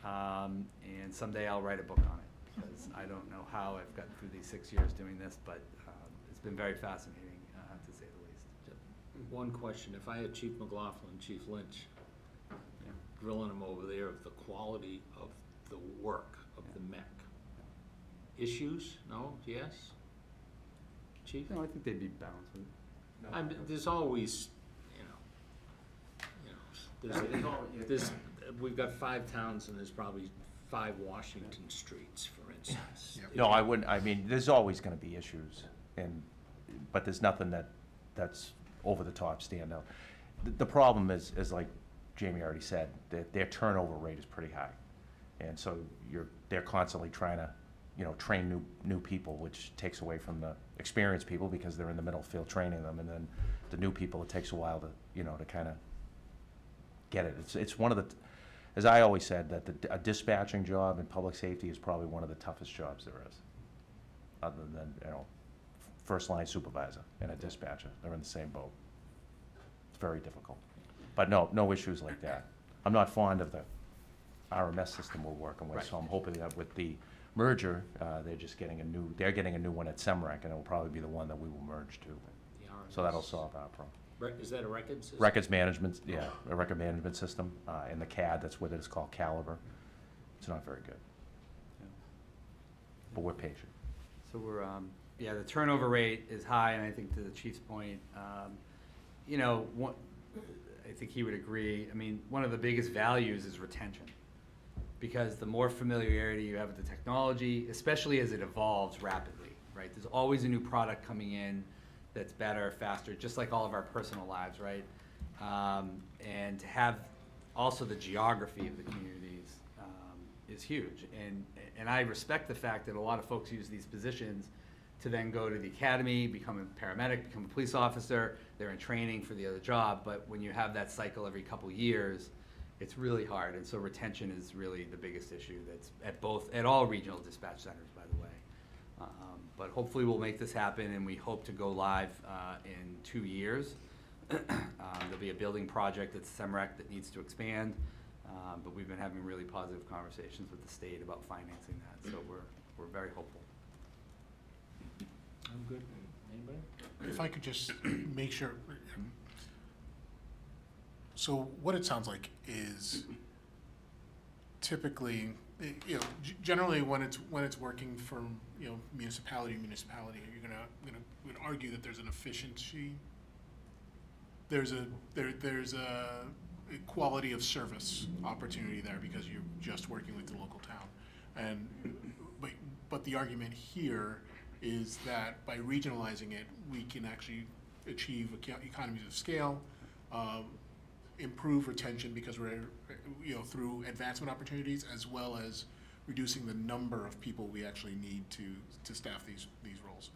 Speaker 3: And someday I'll write a book on it, because I don't know how I've gotten through these 6 years doing this, but it's been very fascinating, to say the least.
Speaker 2: One question, if I had Chief McLaughlin, Chief Lynch, grilling them over there of the quality of the work of the MEC, issues? No? Yes? Chief?
Speaker 3: No, I think they'd be balanced with it.
Speaker 2: There's always, we've got 5 towns and there's probably 5 Washington streets, for instance.
Speaker 5: No, I wouldn't, I mean, there's always gonna be issues, but there's nothing that's over the top standout. The problem is like Jamie already said, that their turnover rate is pretty high. And so they're constantly trying to, train new people, which takes away from the experienced people because they're in the middle field training them, and then the new people, it takes a while to, to kind of get it. It's one of the, as I always said, that a dispatching job in public safety is probably one of the toughest jobs there is, other than, first line supervisor and a dispatcher. They're in the same boat. It's very difficult. But no issues like that. I'm not fond of the RMS system we're working with, so I'm hoping that with the merger, they're getting a new one at Semrec, and it'll probably be the one that we will merge to. So that'll solve our problem.
Speaker 2: Is that a record system?
Speaker 5: Records management, a record management system, and the CAD that's with it is called Caliber. It's not very good. But we're patient.
Speaker 3: So we're, the turnover rate is high, and I think to the chief's point, I think he would agree. I mean, one of the biggest values is retention, because the more familiarity you have with the technology, especially as it evolves rapidly, right? There's always a new product coming in that's better, faster, just like all of our personal lives, right? And to have also the geography of the communities is huge. And I respect the fact that a lot of folks use these positions to then go to the academy, become a paramedic, become a police officer. They're in training for the other job, but when you have that cycle every couple years, it's really hard. And so retention is really the biggest issue that's at all regional dispatch centers, by the way. But hopefully we'll make this happen, and we hope to go live in 2 years. There'll be a building project at Semrec that needs to expand, but we've been having really positive conversations with the state about financing that, so we're very hopeful.
Speaker 2: I'm good. Anybody?
Speaker 9: If I could just make sure, so what it sounds like is typically, generally when it's working from, municipality to municipality, you're gonna argue that there's an efficiency, there's a quality of service opportunity there because you're just working with the local town. But the argument here is that by regionalizing it, we can actually achieve economies of scale, improve retention because we're, through advancement opportunities, as well as reducing the number of people we actually need to staff these roles.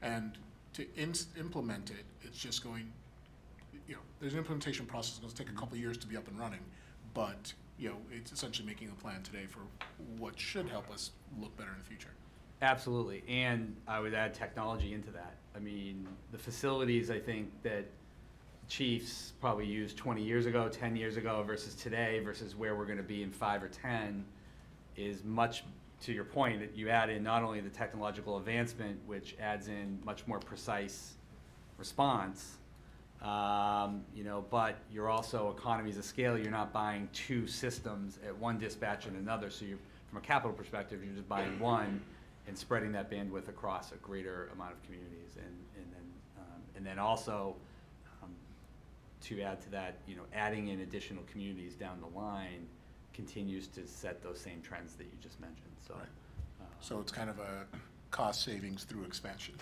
Speaker 9: And to implement it, it's just going, there's an implementation process. It's going to take a couple of years to be up and running, but it's essentially making a plan today for what should help us look better in the future.
Speaker 3: Absolutely, and I would add technology into that. I mean, the facilities, I think, that chiefs probably used 20 years ago, 10 years ago versus today versus where we're gonna be in 5 or 10 is much to your point, you add in not only the technological advancement, which adds in much more precise response, you know, but you're also economies of scale. You're not buying two systems at one dispatch and another. So you, from a capital perspective, you're just buying one and spreading that bandwidth across a greater amount of communities. And then also, to add to that, you know, adding in additional communities down the line continues to set those same trends that you just mentioned. So,
Speaker 9: So it's kind of a cost savings through expansion.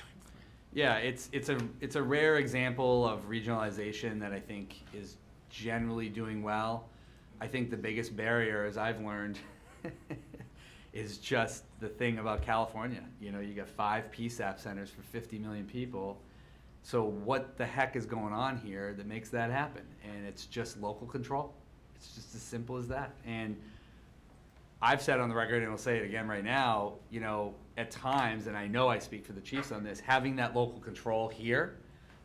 Speaker 3: yeah, it's a rare example of regionalization that I think is generally doing well. I think the biggest barrier, as I've learned, is just the thing about California. You know, you got 5 PSAP centers for 50 million people. So what the heck is going on here that makes that happen? And it's just local control. It's just as simple as that. And I've said on the record, and I'll say it again right now, you know, at times, and I know I speak for the chiefs on this, having that local control here,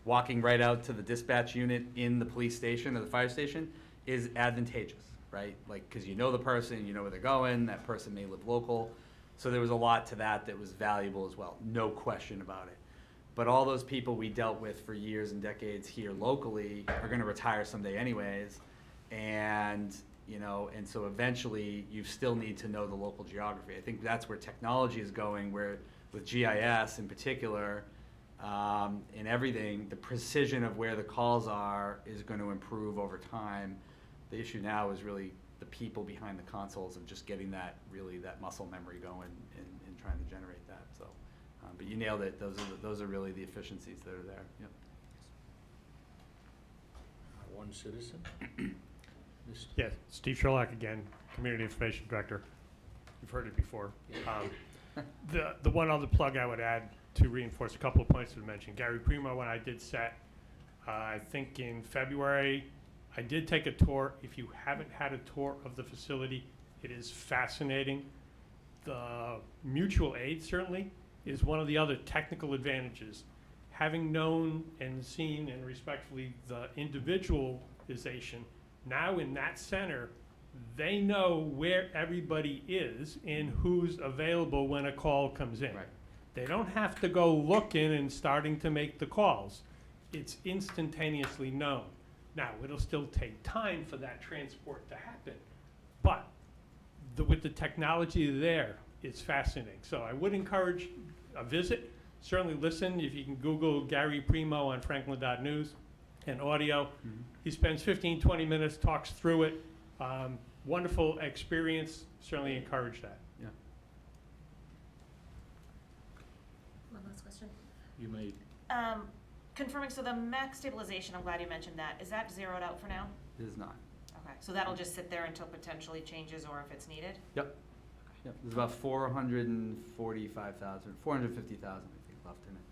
Speaker 3: walking right out to the dispatch unit in the police station or the fire station is advantageous, right? Like, because you know the person, you know where they're going, that person may live local. So there was a lot to that that was valuable as well, no question about it. But all those people we dealt with for years and decades here locally are gonna retire someday anyways. And, you know, and so eventually you still need to know the local geography. I think that's where technology is going, where with GIS in particular, and everything, the precision of where the calls are is going to improve over time. The issue now is really the people behind the consoles and just getting that, really, that muscle memory going and trying to generate that, so. But you nailed it, those are really the efficiencies that are there, yep.
Speaker 2: One citizen. Mr.
Speaker 7: Yes, Steve Sherlock again, Community Information Director. You've heard it before. The one other plug I would add to reinforce a couple of points that I mentioned. Gary Primo, when I did set, I think in February, I did take a tour. If you haven't had a tour of the facility, it is fascinating. The mutual aid certainly is one of the other technical advantages. Having known and seen and respectfully the individualization, now in that center, they know where everybody is and who's available when a call comes in.
Speaker 3: Right.
Speaker 7: They don't have to go looking and starting to make the calls. It's instantaneously known. Now, it'll still take time for that transport to happen, but with the technology there, it's fascinating. So I would encourage a visit. Certainly listen. If you can Google Gary Primo on franklin.news and audio.
Speaker 3: Mm-hmm.
Speaker 7: He spends 15, 20 minutes, talks through it. Wonderful experience. Certainly encourage that.
Speaker 3: Yeah.
Speaker 4: One last question.
Speaker 2: You may,
Speaker 4: Confirming, so the max stabilization, I'm glad you mentioned that. Is that zeroed out for now?
Speaker 3: It is not.
Speaker 4: Okay, so that'll just sit there until potentially changes or if it's needed?
Speaker 3: Yep. Yep, there's about 445,000, 450,000, I think, left in it.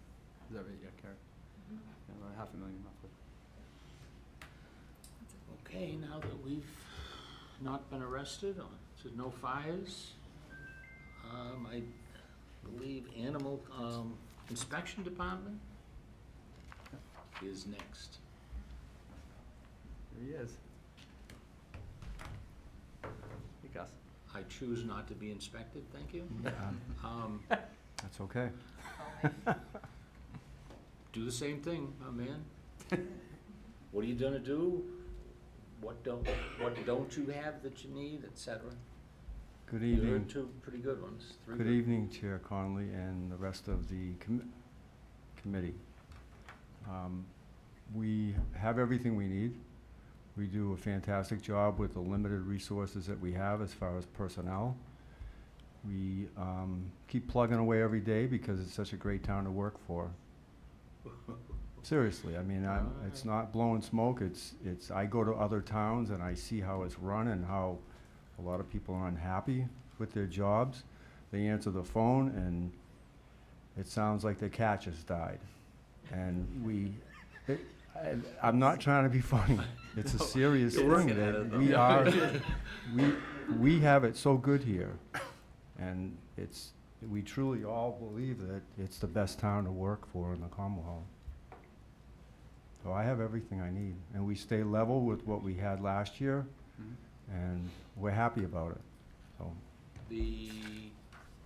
Speaker 3: Is that right? Yeah, Karen? Yeah, about 500,000 roughly.
Speaker 2: okay, now that we've not been arrested, so no fires, I believe Animal Inspection Department is next.
Speaker 3: Here he is. Hey, Gus.
Speaker 2: I choose not to be inspected, thank you.
Speaker 13: That's okay.
Speaker 2: Do the same thing, my man. What are you gonna do? What don't you have that you need, et cetera?
Speaker 13: Good
Speaker 2: You
Speaker 13: evening.
Speaker 2: heard 2 pretty good ones, 3
Speaker 13: Good evening, Chair Connolly and the rest of the committee. We have everything we need. We do a fantastic job with the limited resources that we have as far as personnel. We keep plugging away every day because it's such a great town to work for. Seriously, I mean, it's not blowing smoke. I go to other towns and I see how it's run and how a lot of people are unhappy with their jobs. They answer the phone and it sounds like their cat just died. And I'm not trying to be funny. It's a serious thing that we have it so good here. And we truly all believe that it's the best town to work for in the Commonwealth. So I have everything I need. And we stay level with what we had last year, and we're happy about it. So
Speaker 2: The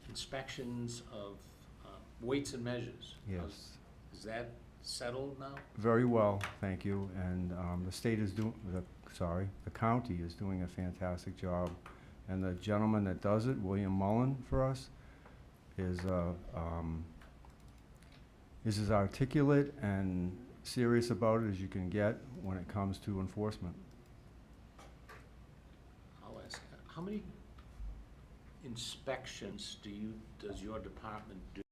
Speaker 2: inspections of weights and measures.
Speaker 13: Yes.
Speaker 2: Is that settled now?
Speaker 13: Very well, thank you, and the state is doing, the county is doing a fantastic job. And the gentleman that does it, William Mullen, for us, is as articulate and serious about it as you can get when it comes to enforcement.
Speaker 2: I'll ask, how many inspections does your department do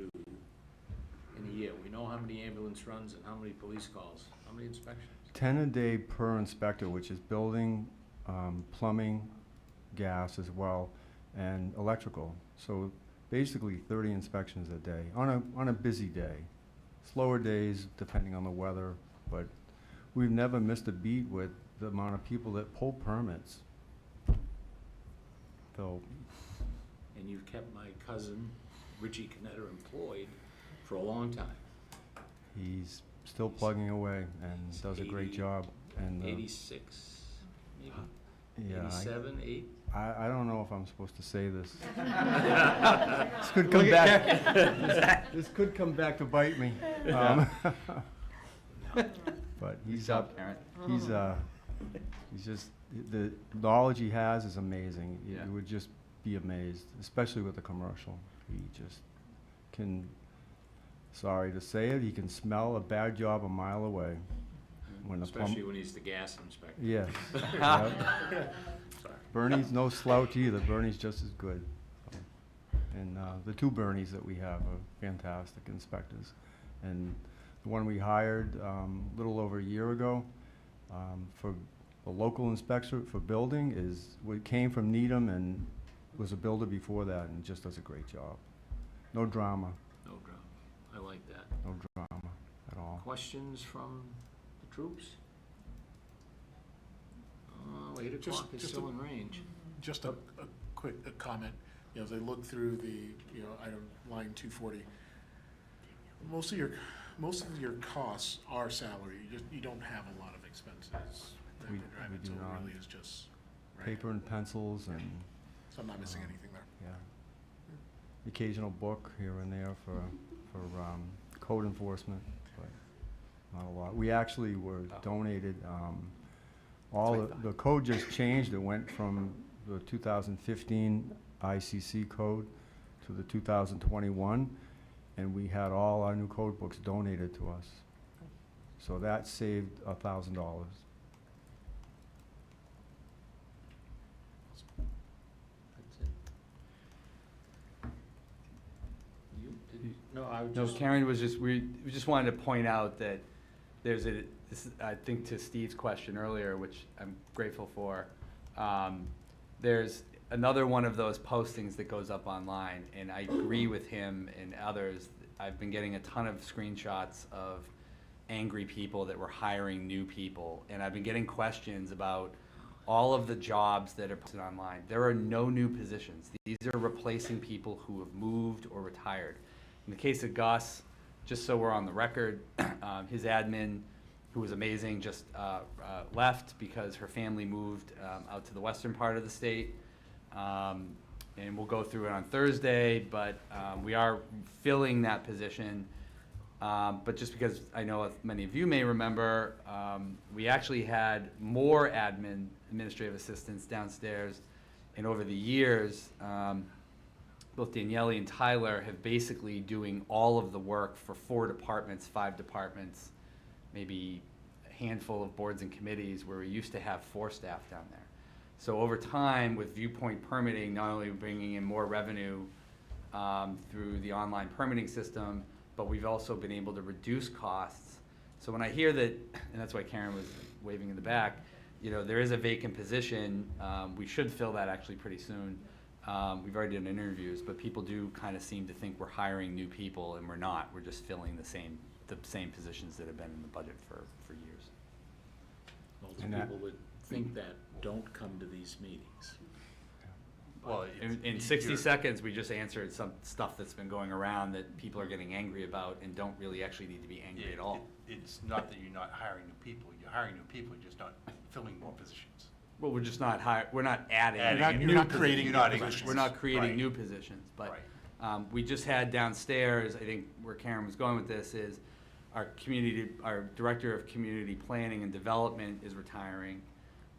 Speaker 2: in a year? We know how many ambulance runs and how many police calls. How many inspections?
Speaker 13: 10 a day per inspector, which is building, plumbing, gas as well, and electrical. So basically 30 inspections a day on a busy day. Slower days depending on the weather, but we've never missed a beat with the amount of people that pull permits. So
Speaker 2: And you've kept my cousin, Richie Canetter, employed for a long time.
Speaker 13: he's still plugging away and does a great
Speaker 2: 80
Speaker 13: job. And
Speaker 2: 86, maybe?
Speaker 13: yeah,
Speaker 2: 87, 8?
Speaker 13: I don't know if I'm supposed to say this. This could come back. This could come back to bite me. But he's up.
Speaker 3: Karen.
Speaker 13: He's just the knowledge he has is amazing.
Speaker 3: Yeah.
Speaker 13: You would just be amazed, especially with the commercial. He just can. Sorry to say it, he can smell a bad job a mile away. When the
Speaker 2: Especially when he's the gas inspector.
Speaker 13: Yes. Yep.
Speaker 2: Sorry.
Speaker 13: Bernie's no slouch either. Bernie's just as good. And the two Bernies that we have are fantastic inspectors. And the one we hired a little over a year ago for the local inspector for building came from Needham and was a builder before that and just does a great job. No drama,
Speaker 2: No drama. I like that.
Speaker 13: no drama at all.
Speaker 2: Questions from the troops? 8
Speaker 9: Just-
Speaker 2: o'clock is
Speaker 9: just
Speaker 2: still
Speaker 9: a-
Speaker 2: in range.
Speaker 9: Just a quick comment, as I look through the, item line 240, most of your costs are salary, you don't have a lot of expenses that
Speaker 13: We-
Speaker 9: are driving,
Speaker 13: we do
Speaker 9: so it
Speaker 13: not.
Speaker 9: really is just, right?
Speaker 13: Paper and pencils and,
Speaker 9: So I'm not missing anything there.
Speaker 13: yeah. Occasional book here and there for code enforcement, but not a lot. We actually were donated, the code just changed. It went from the 2015 ICC code to the 2021, and we had all our new code books donated to us. So that saved $1,000.
Speaker 2: That's it. No, I would
Speaker 3: No,
Speaker 2: just.
Speaker 3: Karen was just, we just wanted to point out that there's I think to Steve's question earlier, which I'm grateful for, there's another one of those postings that goes up online, and I agree with him and others. I've been getting a ton of screenshots of angry people that were hiring new people, and I've been getting questions about all of the jobs that are posted online. There are no new positions. These are replacing people who have moved or retired. In the case of Gus, just so we're on the record, his admin, who was amazing, just left because her family moved out to the western part of the state. And we'll go through it on Thursday, but we are filling that position. But just because I know as many of you may remember, we actually had more administrative assistants downstairs. And over the years, both Daniele and Tyler have basically doing all of the work for 4 departments, 5 departments, maybe a handful of boards and committees where we used to have 4 staff down there. So over time, with Viewpoint Permitting, not only bringing in more revenue through the online permitting system, but we've also been able to reduce costs. So when I hear that, and that's why Karen was waving in the back, there is a vacant position. We should fill that actually pretty soon. We've already done interviews, but people do kind of seem to think we're hiring new people, and we're not. We're just filling the same positions that have been in the budget for years.
Speaker 2: Well, the
Speaker 13: And that-
Speaker 2: people that think that don't come to these meetings.
Speaker 3: Well, in 60 seconds, we just answered some stuff that's been going around that people are getting angry about and don't really actually need to be angry at all.
Speaker 5: It's not that you're not hiring new people, you're hiring new people, you're just not filling more positions.
Speaker 3: Well, we're just not we're not adding
Speaker 5: Adding
Speaker 3: any
Speaker 5: in
Speaker 3: new
Speaker 9: You're not
Speaker 3: positions.
Speaker 9: creating
Speaker 5: You're
Speaker 9: new
Speaker 5: not
Speaker 9: positions.
Speaker 3: We're not creating
Speaker 5: Right.
Speaker 3: new positions, but
Speaker 5: Right.
Speaker 3: We just had downstairs, I think where Karen was going with this is, our Director of Community Planning and Development is retiring.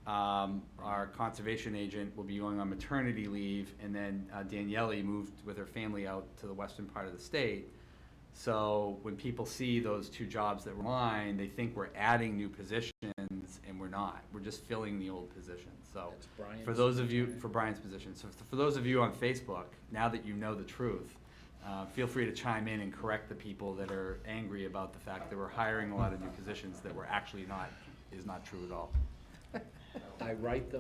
Speaker 3: Our conservation agent will be going on maternity leave, and then Daniele moved with her family out to the western part of the state. So when people see those two jobs that were mine, they think we're adding new positions, and we're not. We're just filling the old positions. So
Speaker 2: That's Brian's.
Speaker 3: for those of you, for Brian's position, so for those of you on Facebook, now that you know the truth, feel free to chime in and correct the people that are angry about the fact that we're hiring a lot of new positions that were actually is not true at all.
Speaker 2: I write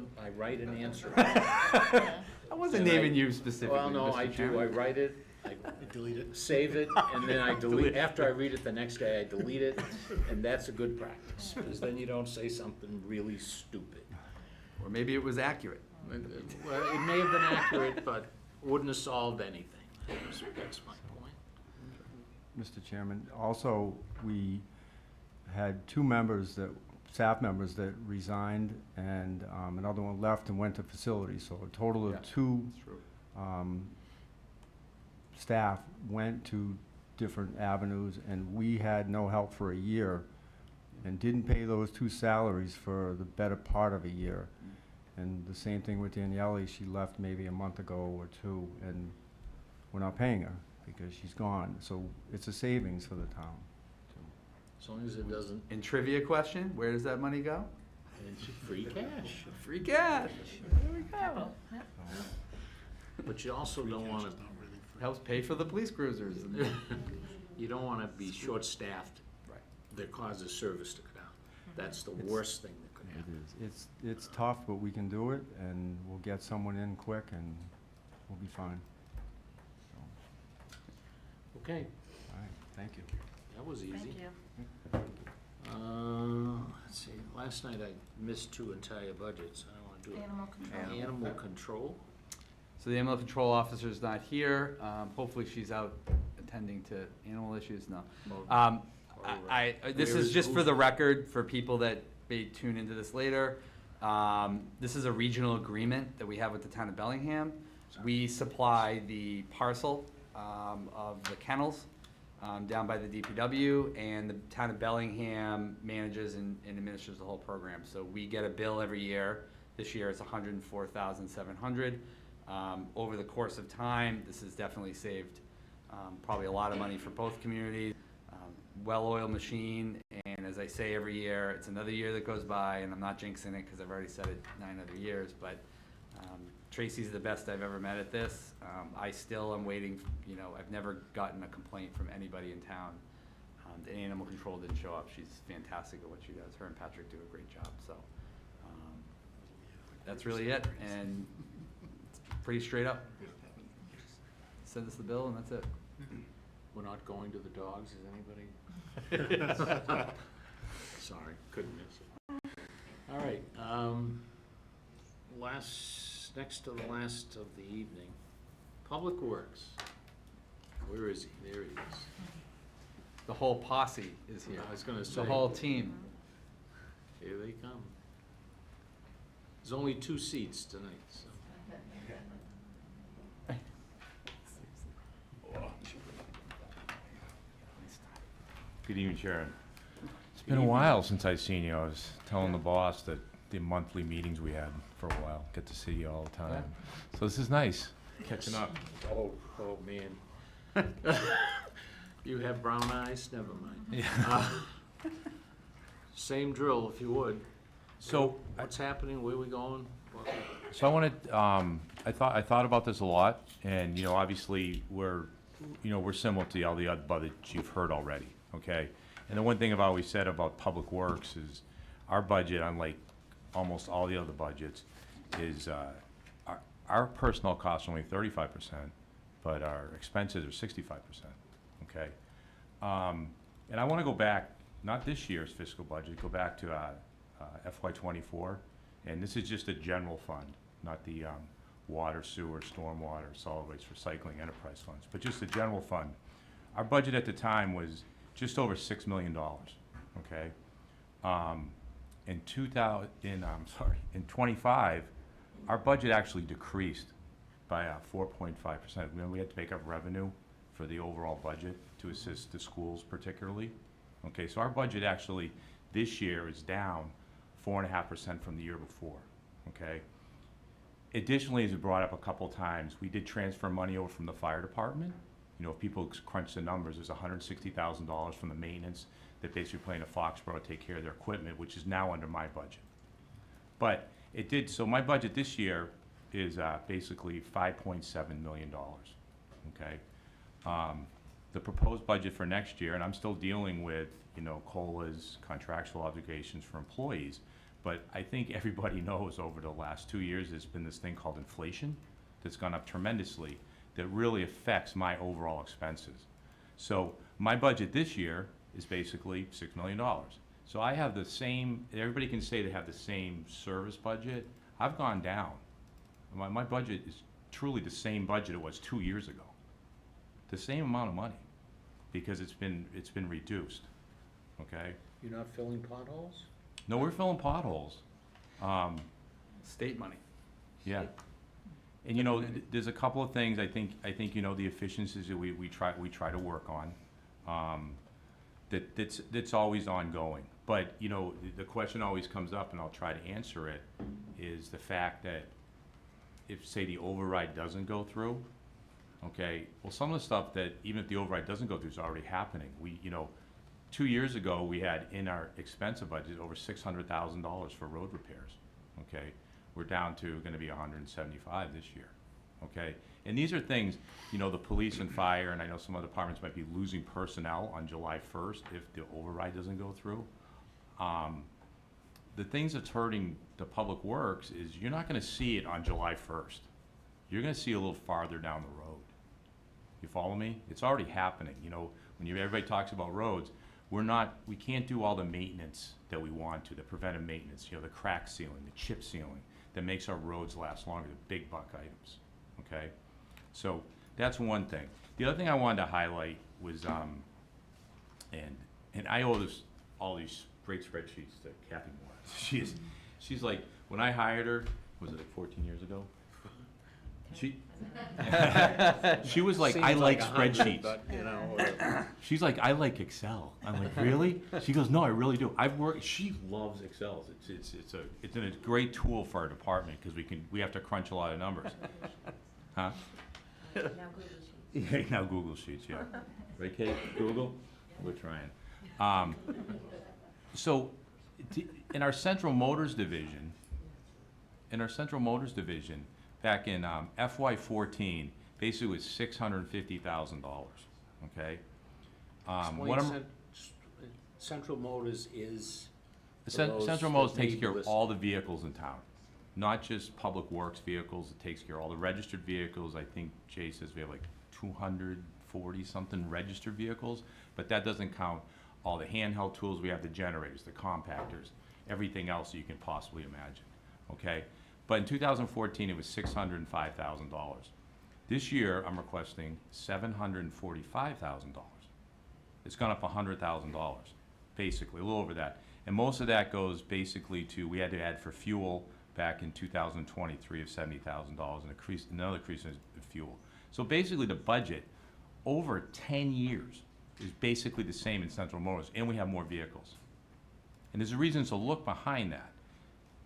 Speaker 2: an answer.
Speaker 3: I wasn't
Speaker 2: And
Speaker 3: naming you specifically,
Speaker 2: Well, no,
Speaker 3: Mr.
Speaker 2: I do,
Speaker 3: Chairman.
Speaker 2: I write it, I
Speaker 9: Delete it.
Speaker 2: save it, and then I delete, after I read it the next day, I delete it, and that's a good practice, because then you don't say something really stupid.
Speaker 3: Or maybe it was accurate.
Speaker 2: Well, it may have been accurate, but wouldn't have solved anything. That's my point.
Speaker 13: Mr. Chairman, also, we had staff members that resigned, and another one left and went to facilities, so a total
Speaker 3: Yeah,
Speaker 13: of two
Speaker 3: That's true.
Speaker 13: staff went to different avenues, and we had no help for a year, and didn't pay those two salaries for the better part of a year. And the same thing with Daniele, she left maybe a month ago or two, and we're not paying her because she's gone. So it's a savings for the town.
Speaker 2: As long as it doesn't,
Speaker 3: And trivia question, where does that money go?
Speaker 2: it's free cash.
Speaker 3: Free cash. There we go.
Speaker 2: But you also don't wanna,
Speaker 3: Helps pay for the police cruisers. and-
Speaker 2: you don't wanna be short-staffed
Speaker 3: Right.
Speaker 2: that causes service to go down. That's the worst thing that could
Speaker 13: It
Speaker 2: happen.
Speaker 13: is. It's tough, but we can do it, and we'll get someone in quick, and we'll be fine. So,
Speaker 2: Okay,
Speaker 13: all right, thank you.
Speaker 2: that was easy.
Speaker 4: Thank you.
Speaker 2: Let's see, last night I missed two entire budgets, I don't wanna do it.
Speaker 4: Animal control.
Speaker 2: Animal control,
Speaker 3: So the animal control officer's not here. Hopefully she's out attending to animal issues. No.
Speaker 2: Or-
Speaker 3: This
Speaker 2: Where
Speaker 3: is
Speaker 2: is-
Speaker 3: just for
Speaker 2: who's-
Speaker 3: the record, for people that may tune into this later. This is a regional agreement that we have with the town of Bellingham. We supply the parcel of the kennels down by the DPW, and the town of Bellingham manages and administers the whole program. So we get a bill every year. This year it's $104,700. Over the course of time, this has definitely saved probably a lot of money for both communities. Well-oiled machine, and as I say every year, it's another year that goes by, and I'm not jinxing it because I've already said it 9 other years, but Tracy's the best I've ever met at this. I still am waiting, I've never gotten a complaint from anybody in town. The animal control didn't show up. She's fantastic at what she does. Her and Patrick do a great job, so that's really it, and it's pretty straight up. Send us the bill, and that's it.
Speaker 2: we're not going to the dogs, is anybody? Sorry, couldn't miss it. All right, next to the last of the evening, Public Works. Where is he? There he is.
Speaker 3: The whole posse is here.
Speaker 2: I was gonna say.
Speaker 3: The whole team.
Speaker 2: Here they come. There's only 2 seats tonight, so.
Speaker 14: Good evening, Sharon. It's been a while since I've seen you. I was telling the boss that the monthly meetings we had for a while, get to see you all the time. So this is nice, catching up.
Speaker 2: Oh, man. You have brown eyes? Never mind.
Speaker 14: Yeah.
Speaker 2: Same drill, if you would.
Speaker 14: So,
Speaker 2: What's happening? Where we going?
Speaker 14: so I wanted, I thought about this a lot, and, obviously, we're similar to all the other budgets you've heard already, okay? And the one thing I've always said about Public Works is our budget, unlike almost all the other budgets, is, our personnel costs are only 35%, but our expenses are 65%, okay? And I wanna go back, not this year's fiscal budget, go back to, FY '24, and this is just a general fund, not the, water, sewer, stormwater, solid waste recycling enterprise funds, but just a general fund. Our budget at the time was just over $6 million, okay? In 25, our budget actually decreased by 4.5%. Remember, we had to make up revenue for the overall budget to assist the schools particularly. Okay, so our budget actually this year is down 4.5% from the year before, okay? Additionally, as we brought up a couple times, we did transfer money over from the fire department. You know, if people crunch the numbers, there's $160,000 from the maintenance that basically playing to Foxborough to take care of their equipment, which is now under my budget. But it did, so my budget this year is basically $5.7 million, okay? The proposed budget for next year, and I'm still dealing with, you know, COLAs, contractual obligations for employees, but I think everybody knows over the last 2 years there's been this thing called inflation that's gone up tremendously that really affects my overall expenses. So my budget this year is basically $6 million. So I have the same, everybody can say they have the same service budget. I've gone down. My budget is truly the same budget it was 2 years ago. The same amount of money, because it's been reduced, okay?
Speaker 2: You're not filling potholes?
Speaker 14: No, we're filling potholes.
Speaker 3: State money.
Speaker 14: Yeah. And you know, there's a couple of things I think, you know, the efficiencies that we try to work on, that's always ongoing. But, you know, the question always comes up, and I'll try to answer it, is the fact that if, say, the override doesn't go through, okay, well, some of the stuff that, even if the override doesn't go through, is already happening. We, you know, 2 years ago, we had in our expensive budget over $600,000 for road repairs, okay? We're down to gonna be 175 this year, okay? And these are things, you know, the police and fire, and I know some other departments might be losing personnel on July 1st if the override doesn't go through. The things that's hurting the public works is you're not gonna see it on July 1st. You're gonna see a little farther down the road. You follow me? It's already happening. You know, when everybody talks about roads, we can't do all the maintenance that we want to, the preventive maintenance, you know, the crack sealing, the chip sealing, that makes our roads last longer, the big buck items, okay? So that's one thing. The other thing I wanted to highlight was, and I owe all these great spreadsheets to Kathy Moore. She's like, when I hired her, was it like 14 years ago? She was like, I like spreadsheets.
Speaker 2: But, you know,
Speaker 14: She's like, I like Excel. I'm like, really? She goes, no, I really do. She loves Excel. It's a great tool for our department because we have to crunch a lot of numbers. Huh?
Speaker 1: Now Google Sheets.
Speaker 14: Yeah, now Google Sheets, yeah. Right, Kate? Google? We're trying. So, in our Central Motors division, back in FY14, basically was $650,000, okay?
Speaker 2: Central Motors is.
Speaker 14: Central Motors takes care of all the vehicles in town, not just public works vehicles. It takes care of all the registered vehicles. I think Jay says we have like 240-something registered vehicles, but that doesn't count all the handheld tools. We have the generators, the compactors, everything else you can possibly imagine, okay? But in 2014, it was $605,000. This year, I'm requesting $745,000. It's gone up $100,000, basically, a little over that. And most of that goes basically to, we had to add for fuel back in 2023 of $70,000, and another increase in fuel. So basically, the budget over 10 years is basically the same in Central Motors, and we have more vehicles. And there's a reason to look behind that.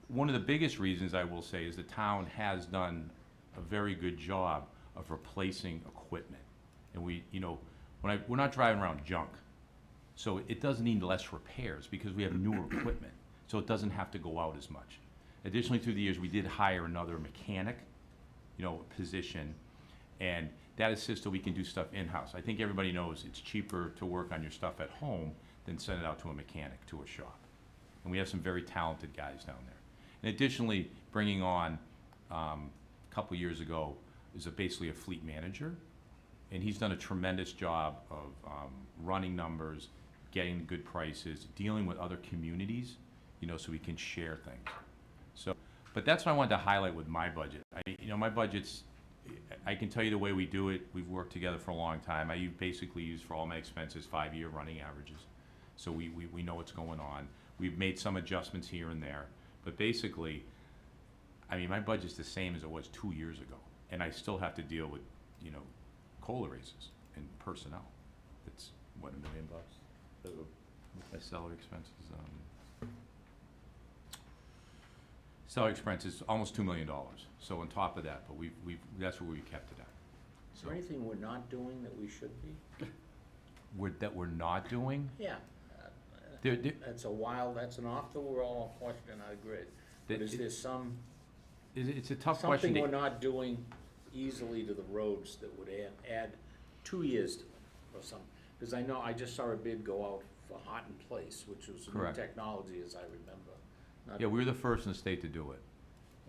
Speaker 14: One of the biggest reasons, I will say, is the town has done a very good job of replacing equipment. And we, you know, we're not driving around junk. So it does need less repairs because we have newer equipment. So it doesn't have to go out as much. Additionally, through the years, we did hire another mechanic, you know, position, and that assists so we can do stuff in-house. I think everybody knows it's cheaper to work on your stuff at home than send it out to a mechanic, to a shop. And we have some very talented guys down there. And additionally, bringing on, a couple years ago, is basically a fleet manager. And he's done a tremendous job of running numbers, getting good prices, dealing with other communities, you know, so we can share things. So, but that's what I wanted to highlight with my budget. My budget's, I can tell you the way we do it. We've worked together for a long time. I basically use for all my expenses 5-year running averages. So we know what's going on. We've made some adjustments here and there. But basically, I mean, my budget's the same as it was 2 years ago. and I still have to deal with, you know, COLA raises and personnel. It's, what, $1 million? My salary expenses, salary expenses, almost $2 million. So on top of that, but we've, that's where we kept it at.
Speaker 2: Is there anything we're not doing that we should be?
Speaker 14: That we're not doing?
Speaker 2: Yeah.
Speaker 14: There-
Speaker 2: That's that's an off-the-wall question, I agree. But is there
Speaker 14: It's a tough question.
Speaker 2: something we're not doing easily to the roads that would add 2 years to them or something? Because I know, I just saw a bid go out for Houghton Place, which was new
Speaker 14: Correct.
Speaker 2: technology, as I remember. Not-
Speaker 14: Yeah, we were the first in the state to do it.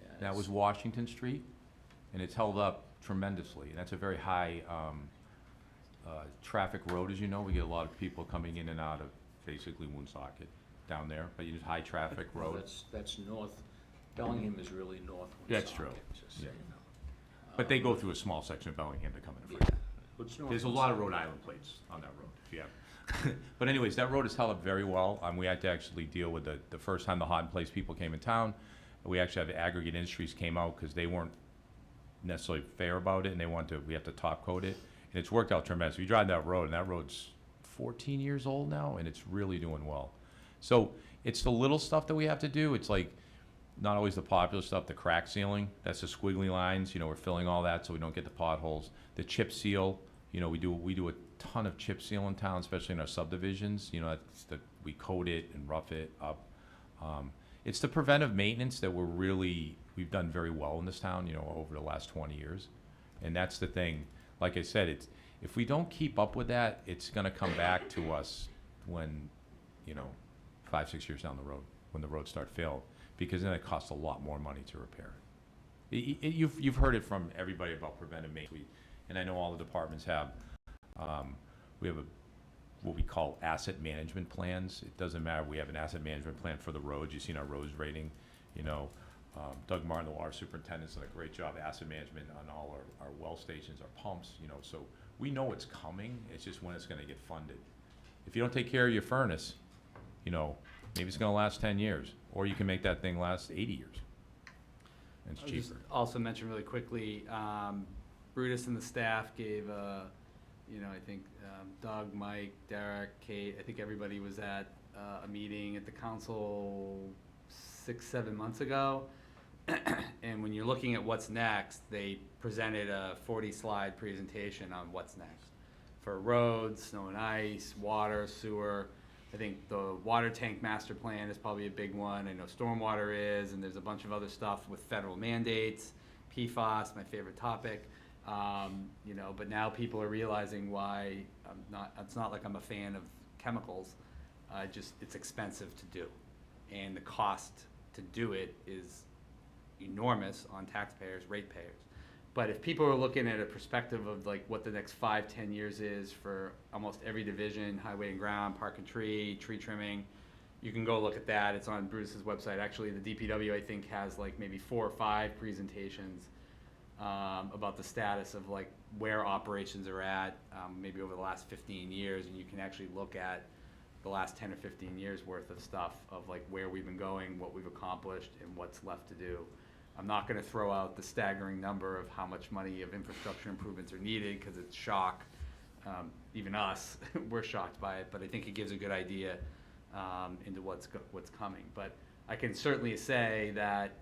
Speaker 2: Yeah,
Speaker 14: That
Speaker 2: it's-
Speaker 14: was Washington Street, and it's held up tremendously. And that's a very high traffic road, as you know. We get a lot of people coming in and out of basically Woonsocket down there, but it's high traffic
Speaker 2: Well,
Speaker 14: road.
Speaker 2: that's north, Bellingham is really north.
Speaker 14: That's true.
Speaker 2: Just so
Speaker 14: Yeah.
Speaker 2: you know.
Speaker 14: But they go through a small section of Bellingham to come in.
Speaker 2: Yeah. It's north
Speaker 14: There's a
Speaker 2: and
Speaker 14: lot of
Speaker 2: south.
Speaker 14: Rhode Island plates on that road, if you have. But anyways, that road is held up very well. We had to actually deal with the first time the Houghton Place people came in town. We actually have Aggregate Industries came out because they weren't necessarily fair about it, and we have to top coat it. And it's worked out tremendous. You drive that road, and that road's 14 years old now, and it's really doing well. So it's the little stuff that we have to do. It's like, not always the popular stuff, the crack sealing, that's the squiggly lines, you know, we're filling all that so we don't get the potholes. The chip seal, you know, we do a ton of chip seal in town, especially in our subdivisions, you know, we coat it and rough it up. It's the preventive maintenance that we've done very well in this town, you know, over the last 20 years. And that's the thing, like I said, if we don't keep up with that, it's gonna come back to us when, you know, 5-6 years down the road, when the roads start failing, because then it costs a lot more money to repair it. You've heard it from everybody about preventive maintenance, and I know all the departments have. We have what we call asset management plans. It doesn't matter, we have an asset management plan for the roads. You've seen our roads rating, you know. Doug Martin, the water superintendent's done a great job of asset management on all our well stations, our pumps, you know, so we know it's coming, it's just when it's gonna get funded. If you don't take care of your furnace, you know, maybe it's gonna last 10 years, or you can make that thing last 80 years. And it's
Speaker 3: I'll just
Speaker 14: cheaper.
Speaker 3: also mention really quickly, Brutus and the staff gave, you know, I think Doug, Mike, Derek, Kate, I think everybody was at a meeting at the council 6-7 months ago. And when you're looking at what's next, they presented a 40-slide presentation on what's next for roads, snow and ice, water, sewer. I think the water tank master plan is probably a big one. I know stormwater is, and there's a bunch of other stuff with federal mandates, PFAS, my favorite topic. You know, but now people are realizing why it's not like I'm a fan of chemicals. It's expensive to do. And the cost to do it is enormous on taxpayers, ratepayers. But if people are looking at a perspective of like what the next 5-10 years is for almost every division, highway and ground, park and tree trimming, you can go look at that. It's on Bruce's website. Actually, the DPW, I think, has like maybe 4 or 5 presentations about the status of like where operations are at, maybe over the last 15 years, and you can actually look at the last 10 or 15 years worth of stuff of like where we've been going, what we've accomplished, and what's left to do. I'm not gonna throw out the staggering number of how much money of infrastructure improvements are needed, because it's shock. Even us, we're shocked by it, but I think it gives a good idea into what's coming. But I can certainly say that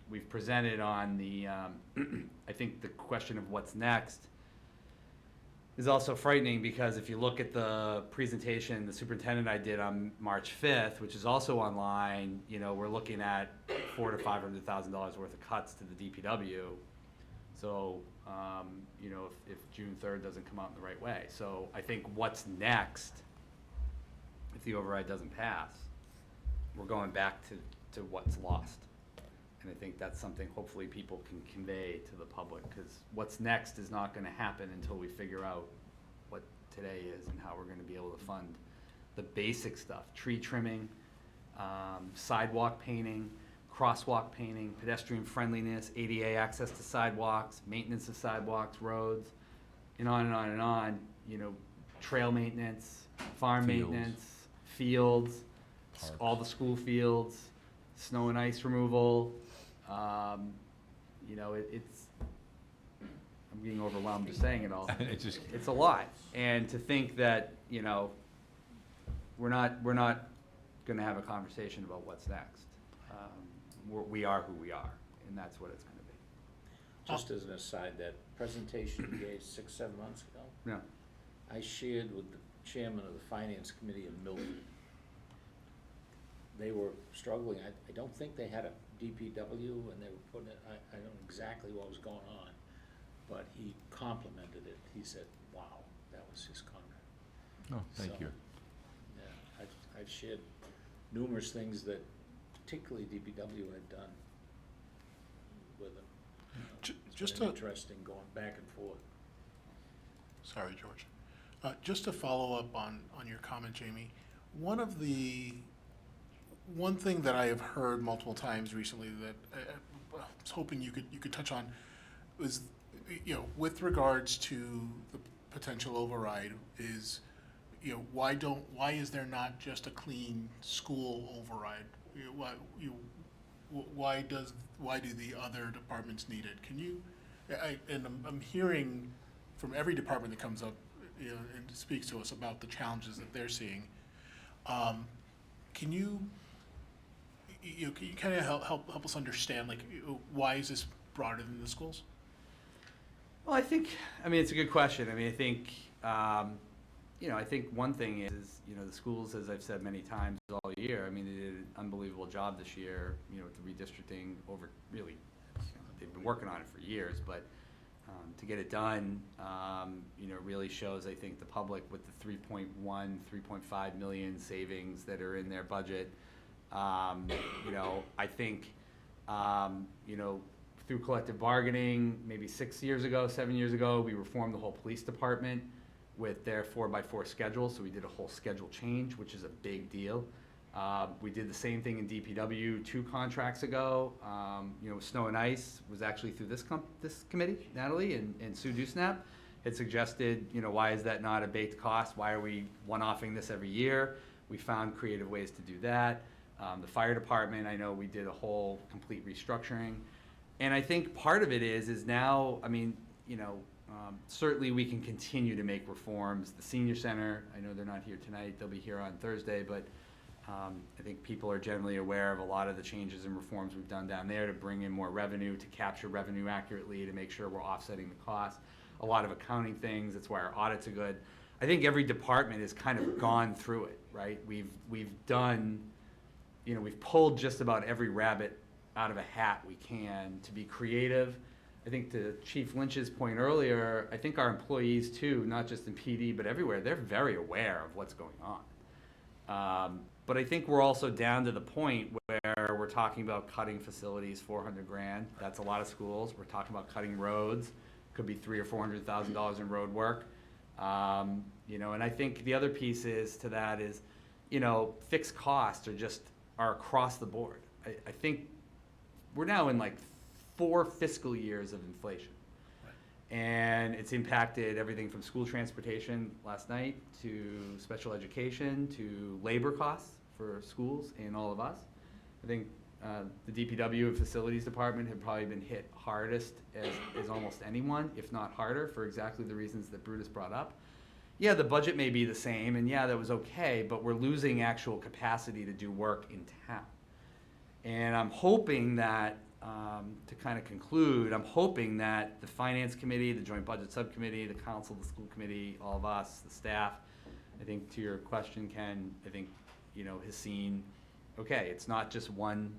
Speaker 3: we've presented on the, I think the question of what's next is also frightening, because if you look at the presentation the superintendent I did on March 5th, which is also online, you know, we're looking at $400,000 to $500,000 worth of cuts to the DPW. So, you know, if June 3rd doesn't come out in the right way. So I think what's next, if the override doesn't pass, we're going back to what's lost. And I think that's something hopefully people can convey to the public, because what's next is not gonna happen until we figure out what today is and how we're gonna be able to fund the basic stuff, tree trimming, sidewalk painting, crosswalk painting, pedestrian friendliness, ADA access to sidewalks, maintenance of sidewalks, roads, and on and on and on, you know, trail maintenance, farm
Speaker 14: Fields.
Speaker 3: maintenance, fields,
Speaker 14: Parks.
Speaker 3: all the school fields, snow and ice removal. You know, I'm getting overwhelmed just saying it all.
Speaker 14: It's just,
Speaker 3: It's a lot, and to think that, you know, we're not gonna have a conversation about what's next. We are who we are, and that's what it's gonna be.
Speaker 2: Just as an aside, that presentation you gave 6, 7 months ago,
Speaker 3: Yeah.
Speaker 2: I shared with the chairman of the finance committee in Milton. They were struggling, I don't think they had a DPW, and they were putting it, I don't know exactly what was going on, but he complimented it. He said, wow, that was his comment.
Speaker 14: oh, thank
Speaker 2: So,
Speaker 14: you.
Speaker 2: Yeah, I've shared numerous things that particularly DPW had done with them. You know, it's
Speaker 9: Just
Speaker 2: been
Speaker 9: to,
Speaker 2: interesting going back and forth.
Speaker 9: sorry, George. Just to follow up on your comment, Jamie, one thing that I have heard multiple times recently that I was hoping you could touch on was, you know, with regards to the potential override is, you know, why is there not just a clean school override? Why do the other departments need it? Can you, I'm hearing from every department that comes up, you know, and speaks to us about the challenges that they're seeing. Can you kind of help us understand, like, why is this broader than the schools?
Speaker 3: Well, I mean, it's a good question. I mean, I think, you know, I think one thing is, you know, the schools, as I've said many times all year, I mean, they did an unbelievable job this year, you know, with the redistricting over, really, you know, they've been working on it for years, but to get it done, you know, really shows, I think, the public with the 3.1, 3.5 million savings that are in their budget. You know, I think, you know, through collective bargaining, maybe 7 years ago, we reformed the whole police department with their 4x4 schedule, so we did a whole schedule change, which is a big deal. We did the same thing in DPW 2 contracts ago. You know, Snow and Ice was actually through this committee, Natalie and Sue Dusnap had suggested, you know, why is that not a baked cost? Why are we one-offing this every year? We found creative ways to do that. The fire department, I know we did a whole complete restructuring. And I think part of it is now, I mean, you know, certainly we can continue to make reforms. The senior center, I know they're not here tonight, they'll be here on Thursday, but I think people are generally aware of a lot of the changes and reforms we've done down there to bring in more revenue, to capture revenue accurately, to make sure we're offsetting the cost. A lot of accounting things, that's why our audits are good. I think every department has kind of gone through it, right? We've done, you know, we've pulled just about every rabbit out of a hat we can to be creative. I think to Chief Lynch's point earlier, I think our employees too, not just in PD, but everywhere, they're very aware of what's going on. But I think we're also down to the point where we're talking about cutting facilities, $400,000. That's a lot of schools. We're talking about cutting roads. Could be $300,000 or $400,000 in road work. You know, and I think the other piece is to that is, you know, fixed costs are across the board. I think we're now in like 4 fiscal years of inflation. And it's impacted everything from school transportation last night to special education to labor costs for schools and all of us. I think the DPW and facilities department have probably been hit hardest as almost anyone, if not harder, for exactly the reasons that Brutus brought up. Yeah, the budget may be the same, and yeah, that was okay, but we're losing actual capacity to do work in town. And I'm hoping that, to kind of conclude, I'm hoping that the Finance Committee, the Joint Budget Subcommittee, the Council, the School Committee, all of us, the staff, I think to your question, Ken, I think, you know, has seen, okay, it's not just one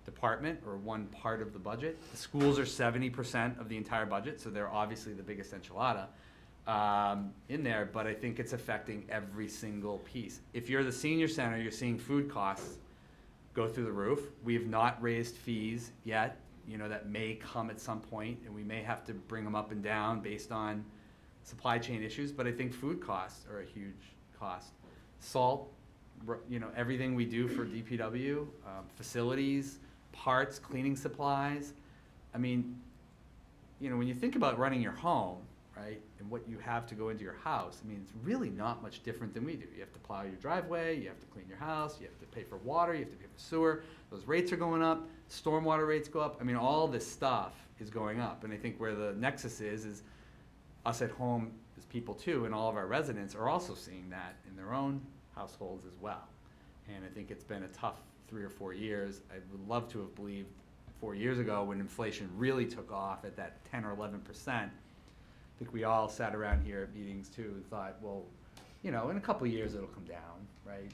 Speaker 3: department or one part of the budget. The schools are 70% of the entire budget, so they're obviously the biggest enchilada in there, but I think it's affecting every single piece. If you're the senior center, you're seeing food costs go through the roof. We have not raised fees yet. You know, that may come at some point, and we may have to bring them up and down based on supply chain issues, but I think food costs are a huge cost. Salt, you know, everything we do for DPW, facilities, parts, cleaning supplies. I mean, you know, when you think about running your home, right? And what you have to go into your house, I mean, it's really not much different than we do. You have to plow your driveway, you have to clean your house, you have to pay for water, you have to pay for sewer. Those rates are going up, stormwater rates go up. I mean, all this stuff is going up. And I think where the nexus is us at home as people too, and all of our residents are also seeing that in their own households as well. And I think it's been a tough 3 or 4 years. I would love to have believed 4 years ago when inflation really took off at that 10 or 11%. I think we all sat around here at meetings too and thought, well, you know, in a couple of years it'll come down, right?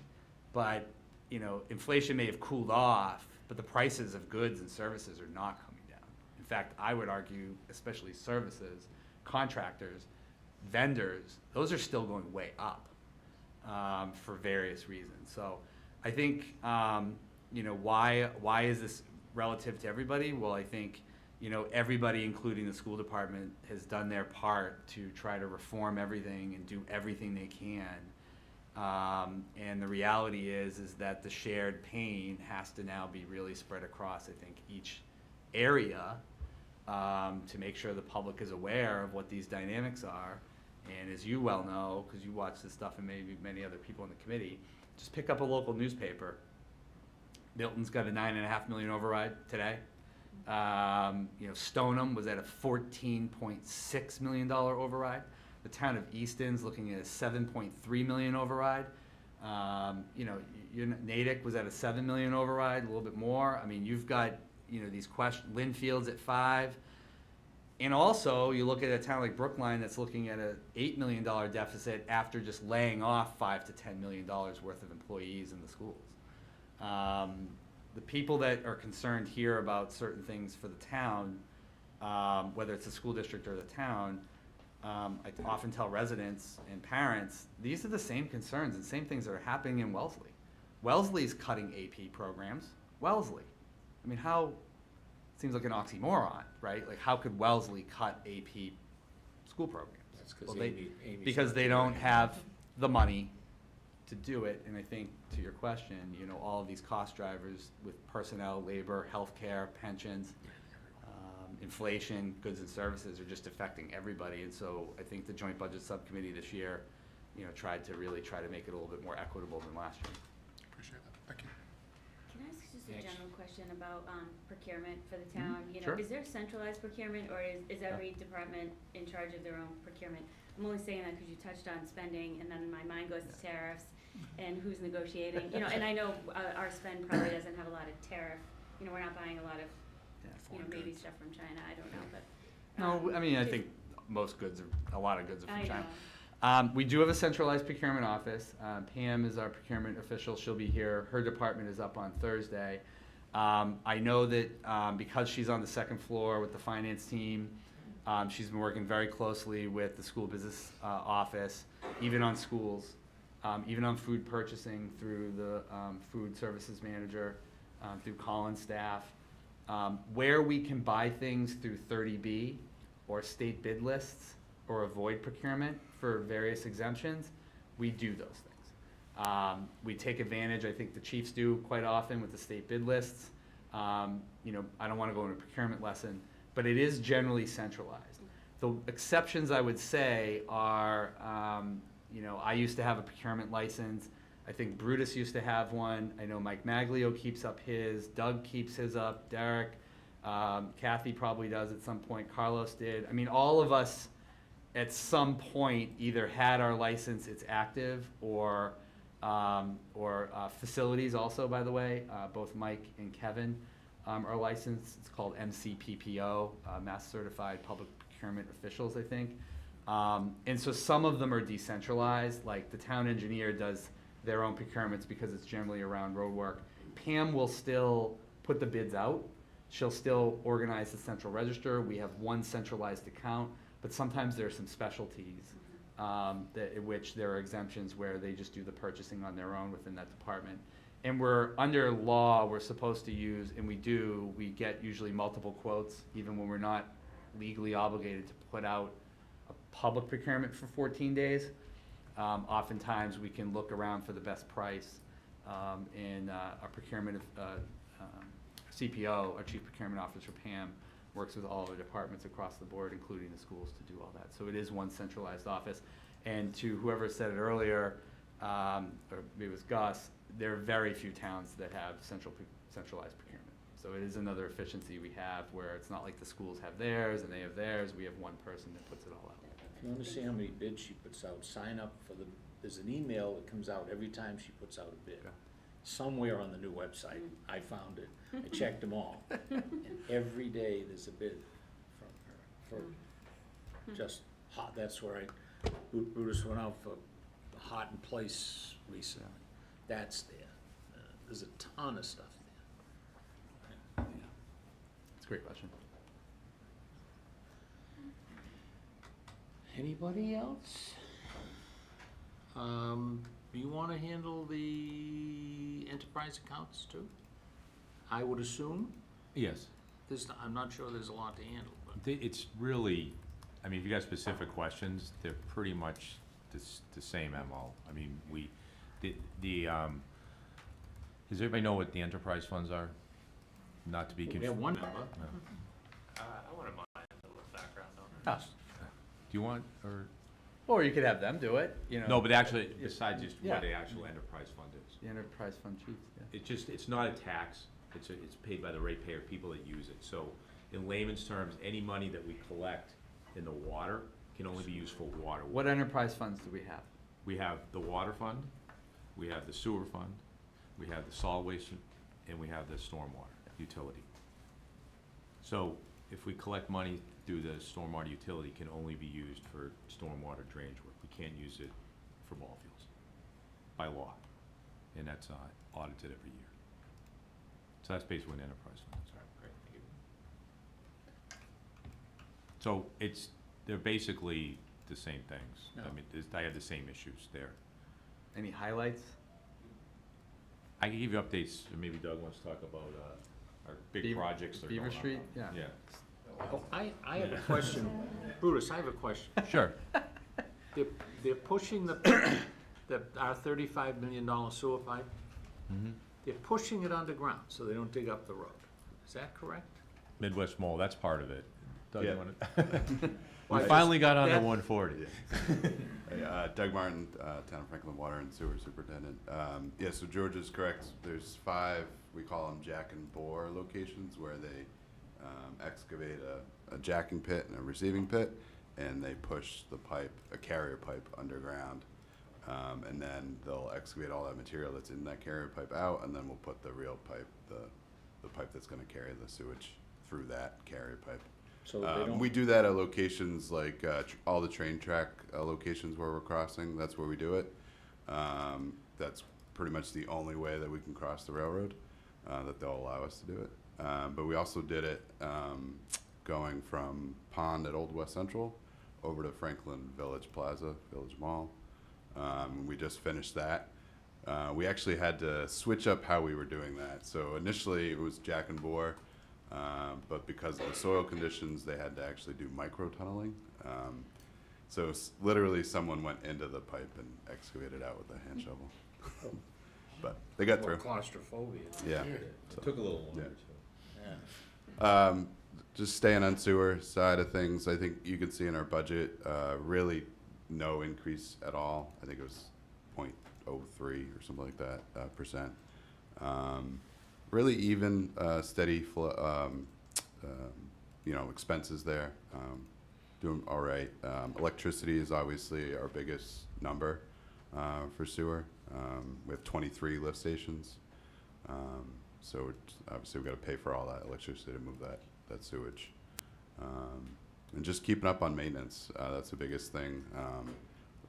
Speaker 3: But, you know, inflation may have cooled off, but the prices of goods and services are not coming down. In fact, I would argue, especially services, contractors, vendors, those are still going way up for various reasons. So I think, you know, why is this relative to everybody? Well, I think, you know, everybody, including the school department, has done their part to try to reform everything and do everything they can. And the reality is that the shared pain has to now be really spread across, I think, each area to make sure the public is aware of what these dynamics are. And as you well know, because you watch this stuff and maybe many other people in the committee, just pick up a local newspaper. Milton's got a $9.5 million override today. You know, Stoneham was at a $14.6 million override. The town of Easton's looking at a $7.3 million override. You know, Natick was at a $7 million override, a little bit more. I mean, you've got, you know, these questions. Linfield's at $5 million. And also, you look at a town like Brookline that's looking at an $8 million deficit after just laying off $5 to $10 million worth of employees in the schools. The people that are concerned here about certain things for the town, whether it's the school district or the town, I often tell residents and parents, these are the same concerns and same things that are happening in Wellesley. Wellesley's cutting AP programs. Wellesley. I mean, how... Seems like an oxymoron, right? Like, how could Wellesley cut AP school programs?
Speaker 2: That's 'cause
Speaker 3: Well,
Speaker 2: Amy's
Speaker 3: because
Speaker 2: not
Speaker 3: they
Speaker 2: doing
Speaker 3: don't
Speaker 2: it.
Speaker 3: have the money to do it. And I think, to your question, you know, all of these cost drivers with personnel, labor, healthcare, pensions, inflation, goods and services are just affecting everybody. And so I think the Joint Budget Subcommittee this year, you know, tried to make it a little bit more equitable than last year.
Speaker 9: Appreciate that. Thank you.
Speaker 1: Can I ask just a
Speaker 2: Thanks.
Speaker 1: general question about procurement for the town? You know,
Speaker 3: Sure.
Speaker 1: is there centralized procurement, or is every department in charge of their own procurement? I'm only saying that because you touched on spending, and then my mind goes to tariffs and who's negotiating. You know, and I know our spend probably doesn't have a lot of tariff. You know, we're not buying a lot of, you know, maybe stuff from China. I don't know, but
Speaker 3: No, I mean, I
Speaker 1: just-
Speaker 3: think a lot of goods are
Speaker 1: I
Speaker 3: from
Speaker 1: know.
Speaker 3: China. We do have a centralized procurement office. Pam is our procurement official. She'll be here. Her department is up on Thursday. I know that because she's on the second floor with the finance team, she's been working very closely with the school business office, even on schools, even on food purchasing through the food services manager, through Colin's staff. Where we can buy things through 30B or state bid lists or avoid procurement for various exemptions, we do those things. We take advantage, I think the chiefs do quite often with the state bid lists. You know, I don't want to go into a procurement lesson, but it is generally centralized. The exceptions I would say are, you know, I used to have a procurement license. I think Brutus used to have one. I know Mike Maglio keeps up his. Doug keeps his up. Derek, Kathy probably does at some point. Carlos did. I mean, all of us at some point either had our license, it's active, or facilities also, by the way. Both Mike and Kevin are licensed. It's called MCPPO, Mass Certified Public Procurement Officials, I think. And so some of them are decentralized, like the town engineer does their own procurements because it's generally around road work. Pam will still put the bids out. She'll still organize the central register. We have one centralized account, but sometimes there are some specialties in which there are exemptions where they just do the purchasing on their own within that department. And we're, under law, we're supposed to use, and we get usually multiple quotes, even when we're not legally obligated to put out a public procurement for 14 days. Oftentimes, we can look around for the best price, and our procurement CPO, our Chief Procurement Officer, Pam, works with all the departments across the board, including the schools, to do all that. So it is one centralized office. And to whoever said it earlier, or maybe it was Gus, there are very few towns that have centralized procurement. So it is another efficiency we have, where it's not like the schools have theirs and they have theirs, we have one person that puts it all out.
Speaker 2: If you want to see how many bids she puts out, sign up for there's an email that comes out every time she puts out a bid.
Speaker 3: Okay.
Speaker 2: Somewhere on the new website, I found it, I checked them all, and every day there's a bid from her for just hot, that's where Brutus went out for the hot in place recently. That's there. There's a ton of stuff there.
Speaker 3: It's a great question.
Speaker 2: Anybody else? Do you want to handle the enterprise accounts too? I would assume.
Speaker 14: Yes.
Speaker 2: I'm not sure there's a lot to handle, but.
Speaker 14: It's really, I mean, if you got specific questions, they're pretty much the same MO. I mean, does everybody know what the enterprise funds are? Not to be
Speaker 2: We
Speaker 14: confused.
Speaker 2: have one number.
Speaker 11: I wouldn't mind a little background on it.
Speaker 3: Ah,
Speaker 14: Do you want, or?
Speaker 3: or you could have them do it, you know.
Speaker 14: No, but actually, besides just
Speaker 3: Yeah.
Speaker 14: what the actual enterprise fund is.
Speaker 3: The enterprise fund chief, yeah.
Speaker 14: It's not a tax, it's paid by the ratepayer, people that use it. So in layman's terms, any money that we collect in the water can only be used for water.
Speaker 3: What enterprise funds do we have?
Speaker 14: We have the water fund, we have the sewer fund, we have the solid waste, and we have the stormwater utility. So if we collect money through the stormwater utility, it can only be used for stormwater drainage work. We can't use it for ball fields by law, and that's audited every year. So that's basically what an enterprise fund is.
Speaker 2: Great, thank you.
Speaker 14: So they're basically the same things.
Speaker 2: No.
Speaker 14: I mean, I have the same issues there.
Speaker 3: Any highlights?
Speaker 14: I can give you updates, or maybe Doug wants to talk about our big projects that are going
Speaker 3: Beaver
Speaker 14: on.
Speaker 3: Street, yeah.
Speaker 14: Yeah.
Speaker 2: Oh, I have a question. Brutus, I have a question.
Speaker 14: Sure.
Speaker 2: They're pushing our $35 million sewer pipe, they're pushing it underground so they don't dig up the road. Is that correct?
Speaker 14: Midwest Mole, that's part of it. Doug,
Speaker 15: Yeah.
Speaker 14: you wanna? We
Speaker 2: Well,
Speaker 14: finally got under
Speaker 2: that-
Speaker 14: 140.
Speaker 15: Hey, Doug Martin, Town of Franklin Water and Sewer Superintendent. Yeah, so George is correct. There's 5, we call them jack and bore locations, where they excavate a jacking pit and a receiving pit, and they push the pipe, a carrier pipe, underground. And then they'll excavate all that material that's in that carrier pipe out, and then we'll put the real pipe, the pipe that's gonna carry the sewage through that carrier pipe.
Speaker 2: So they don't.
Speaker 15: We do that at locations like all the train track locations where we're crossing. That's where we do it. That's pretty much the only way that we can cross the railroad, that they'll allow us to do it. But we also did it going from Pond at Old West Central over to Franklin Village Plaza, Village Mall. We just finished that. We actually had to switch up how we were doing that. So initially it was jack and bore. But because of the soil conditions, they had to actually do micro tunneling. So literally someone went into the pipe and excavated out with a hand shovel. But they got through.
Speaker 2: Claustrophobia.
Speaker 15: Yeah.
Speaker 5: It took a little longer
Speaker 15: Yeah.
Speaker 2: Yeah.
Speaker 15: Just staying on sewer side of things, I think you can see in our budget, really no increase at all. I think it was 0.03 or something like that, percent. Really even, steady flow, expenses there, doing all right. Electricity is obviously our biggest number, for sewer. We have 23 lift stations. So obviously we've got to pay for all that electricity to move that sewage. And just keeping up on maintenance, that's the biggest thing.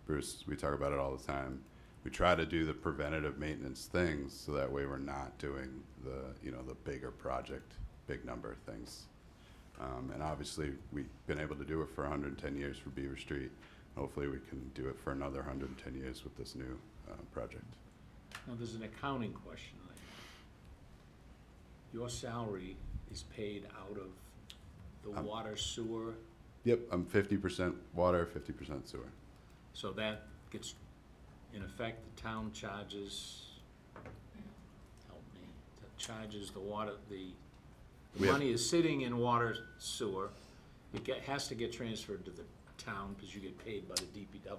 Speaker 15: Bruce, we talk about it all the time. We try to do the preventative maintenance things so that way we're not doing the bigger project, big number of things. And obviously we've been able to do it for 110 years for Beaver Street. Hopefully we can do it for another 110 years with this new project.
Speaker 2: Now, there's an accounting question. Your salary is paid out of the water sewer,
Speaker 15: Yep, I'm 50% water, 50% sewer.
Speaker 2: so that gets, in effect, the town charges, help me, that charges the water, the The money is sitting in water sewer, has to get transferred to the town, because you get paid by the DPW.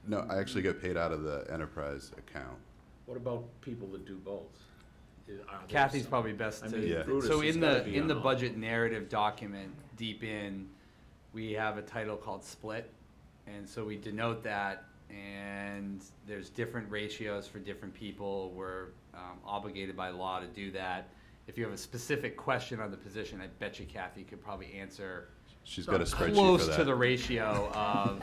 Speaker 15: No, I actually get paid out of the enterprise account.
Speaker 2: What about people that do both? Are there
Speaker 3: Kathy's
Speaker 2: some-
Speaker 3: probably best
Speaker 2: I
Speaker 3: to.
Speaker 2: mean,
Speaker 15: Yeah.
Speaker 2: Brutus
Speaker 3: So
Speaker 2: has
Speaker 3: in
Speaker 2: gotta
Speaker 3: the,
Speaker 2: be
Speaker 3: in the
Speaker 2: on all.
Speaker 3: budget narrative document, deep in, we have a title called split. And so we denote that, and there's different ratios for different people. We're obligated by law to do that. If you have a specific question on the position, I bet you Kathy could probably answer
Speaker 15: She's got a spreadsheet for
Speaker 3: close
Speaker 15: that.
Speaker 3: to the ratio of,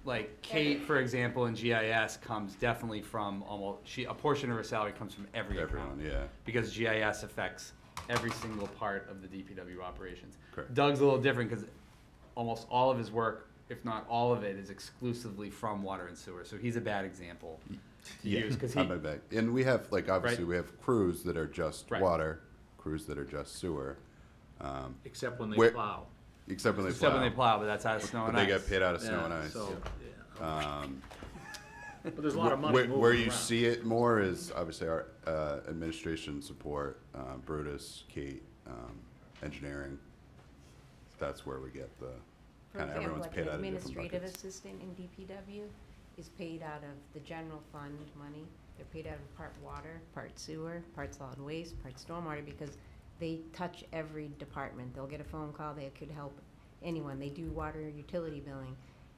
Speaker 3: like Kate, for example, in GIS comes definitely from a portion of her salary comes from every
Speaker 15: Everyone,
Speaker 3: account.
Speaker 15: yeah.
Speaker 3: Because GIS affects every single part of the DPW operations.
Speaker 15: Correct.
Speaker 3: Doug's a little different because almost all of his work, if not all of it, is exclusively from water and sewer. So he's a bad example to use because
Speaker 15: I'm a bag. And we have, like, obviously,
Speaker 3: Right.
Speaker 15: we have crews that are just
Speaker 3: Right.
Speaker 15: water, crews that are just sewer.
Speaker 2: Except when they
Speaker 15: Where-
Speaker 2: plow.
Speaker 15: Except when they
Speaker 3: except
Speaker 15: plow.
Speaker 3: when they plow, but that's out of snow
Speaker 15: But
Speaker 3: and
Speaker 15: they
Speaker 3: ice.
Speaker 15: get paid out of snow
Speaker 2: Yeah,
Speaker 15: and ice.
Speaker 2: so, yeah. But there's a lot of money
Speaker 15: Where
Speaker 2: moving
Speaker 15: you
Speaker 2: around.
Speaker 15: see it more is obviously our administration support, Brutus, Kate, engineering. That's where we get the,
Speaker 16: For
Speaker 15: kind of
Speaker 16: example,
Speaker 15: everyone's
Speaker 16: like
Speaker 15: paid
Speaker 16: an
Speaker 15: out of different
Speaker 16: administrative
Speaker 15: buckets.
Speaker 16: assistant in DPW is paid out of the general fund money. They're paid out of part water, part sewer, part solid waste, part stormwater, because they touch every department. They'll get a phone call, they could help anyone. They do water utility billing.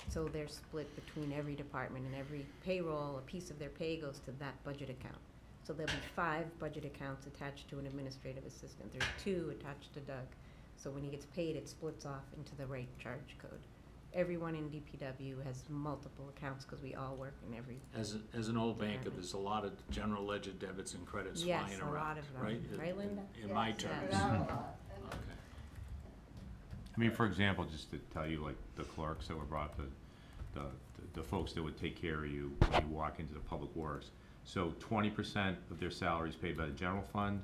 Speaker 16: So they're split between every department, and every payroll, a piece of their pay goes to that budget account. So there'll be 5 budget accounts attached to an administrative assistant. There's 2 attached to Doug. So when he gets paid, it splits off into the right charge code. Everyone in DPW has multiple accounts because we all work in every.
Speaker 2: As an old banker, there's a lot of general ledger debits and credits
Speaker 16: Yes,
Speaker 2: flying
Speaker 16: a
Speaker 2: around,
Speaker 16: lot of them.
Speaker 2: right?
Speaker 16: Right, Linda?
Speaker 2: In my
Speaker 16: Yes.
Speaker 2: terms.
Speaker 16: Yes.
Speaker 2: Okay.
Speaker 14: I mean, for example, just to tell you, like, the clerks that were brought, the folks that would take care of you when you walk into the public works. So 20% of their salary is paid by the general fund,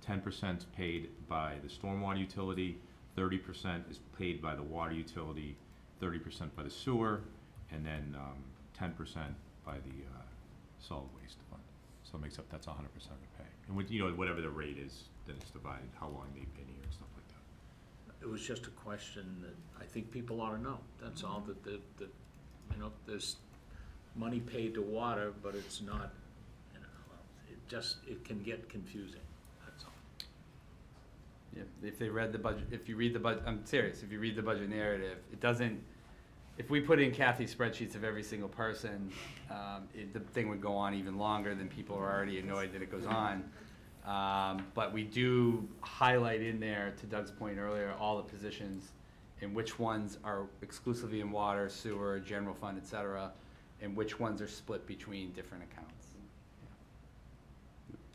Speaker 14: 10% is paid by the stormwater utility, 30% is paid by the water utility, 30% by the sewer, and then 10% by the solid waste fund. So it makes up, that's 100% of the pay. And with, you know, whatever the rate is, then it's divided, how long they've been here and stuff like that.
Speaker 2: It was just a question that I think people ought to know. That's all, that you know, there's money paid to water, but it's not, you know, it can get confusing, that's all.
Speaker 3: Yeah, if they read the budget, if you read the budget, I'm serious, if you read the budget narrative, it doesn't, if we put in Kathy's spreadsheets of every single person, the thing would go on even longer than people are already annoyed that it goes on. But we do highlight in there, to Doug's point earlier, all the positions and which ones are exclusively in water, sewer, general fund, et cetera, and which ones are split between different accounts.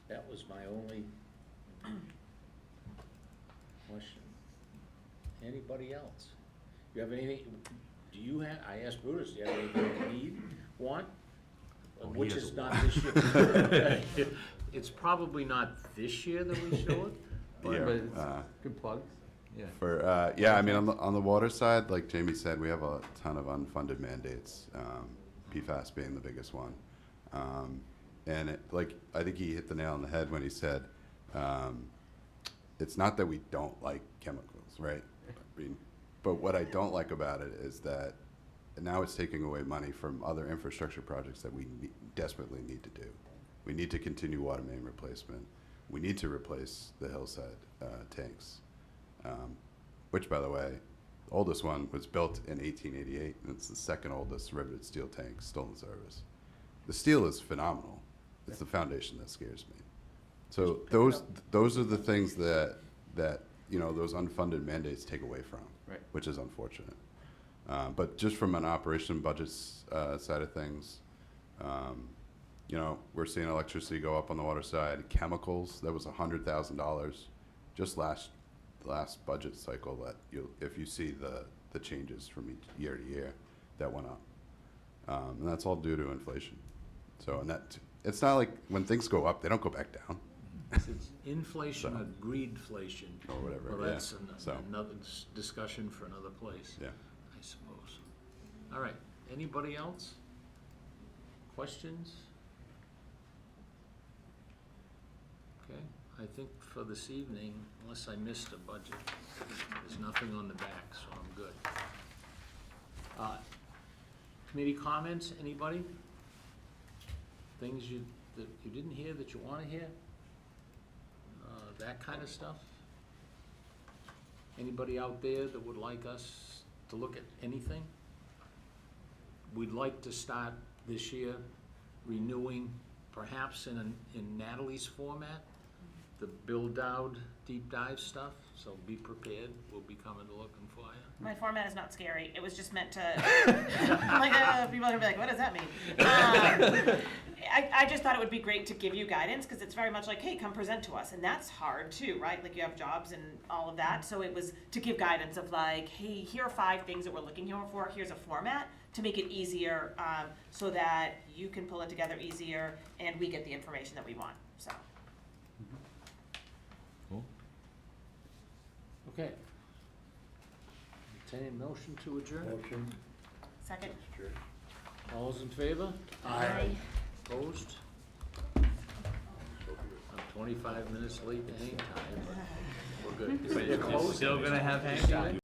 Speaker 2: That was my only question. Anybody else? You have anything, do you have, I asked Brutus, do you have anything you need, want?
Speaker 14: Oh, he
Speaker 2: Which
Speaker 14: has
Speaker 2: is
Speaker 14: a
Speaker 2: not
Speaker 14: lot.
Speaker 2: this year. It's probably not this year that we show it, but
Speaker 15: Yeah,
Speaker 3: But it's
Speaker 15: uh,
Speaker 3: good plug. Yeah.
Speaker 15: For, yeah, I mean, on the water side, like Jamie said, we have a ton of unfunded mandates, PFAS being the biggest one. And it, like, I think he hit the nail on the head when he said, it's not that we don't like chemicals, right? I mean, but what I don't like about it is that now it's taking away money from other infrastructure projects that we desperately need to do. We need to continue water main replacement. We need to replace the hillside tanks. Which, by the way, the oldest one was built in 1888, and it's the second oldest riveted steel tank still in service. The steel is phenomenal. It's the foundation that scares me. So those are the things that you know, those unfunded mandates take away from,
Speaker 3: Right.
Speaker 15: which is unfortunate. But just from an operation budgets side of things, you know, we're seeing electricity go up on the water side. Chemicals, that was $100,000 just last budget cycle. That if you see the changes from each year to year, that went up, and that's all due to inflation. So, and that it's not like when things go up, they don't go back down.
Speaker 2: it's inflation
Speaker 15: So.
Speaker 2: or greedflation.
Speaker 15: Or whatever,
Speaker 2: Well,
Speaker 15: yeah.
Speaker 2: that's
Speaker 15: So.
Speaker 2: another discussion for another place,
Speaker 15: Yeah.
Speaker 2: I suppose. All right, anybody else? Questions? Okay, I think for this evening, unless I missed a budget, there's nothing on the back, so I'm good. Committee comments, anybody? Things that you didn't hear that you wanna hear? That kind of stuff? Anybody out there that would like us to look at anything? We'd like to start this year renewing, perhaps in Natalie's format, the Bill Dowd deep dive stuff, so be prepared, we'll be coming to looking for you.
Speaker 4: My format is not scary, it was just meant to, like, people are gonna be like, what does that mean? I just thought it would be great to give you guidance, because it's very much like, hey, come present to us, and that's hard too, right? Like, you have jobs and all of that, so it was to give guidance of like, hey, here are 5 things that we're looking here for, here's a format, to make it easier, so that you can pull it together easier, and we get the information that we want, so.
Speaker 2: Cool. Okay. Entertain a motion to adjourn?
Speaker 6: Motion.
Speaker 4: Second.
Speaker 2: All those in favor?
Speaker 1: Aye.
Speaker 2: Opposed? I'm 25 minutes late to hang time, but we're good.
Speaker 3: But you're still gonna have hang time.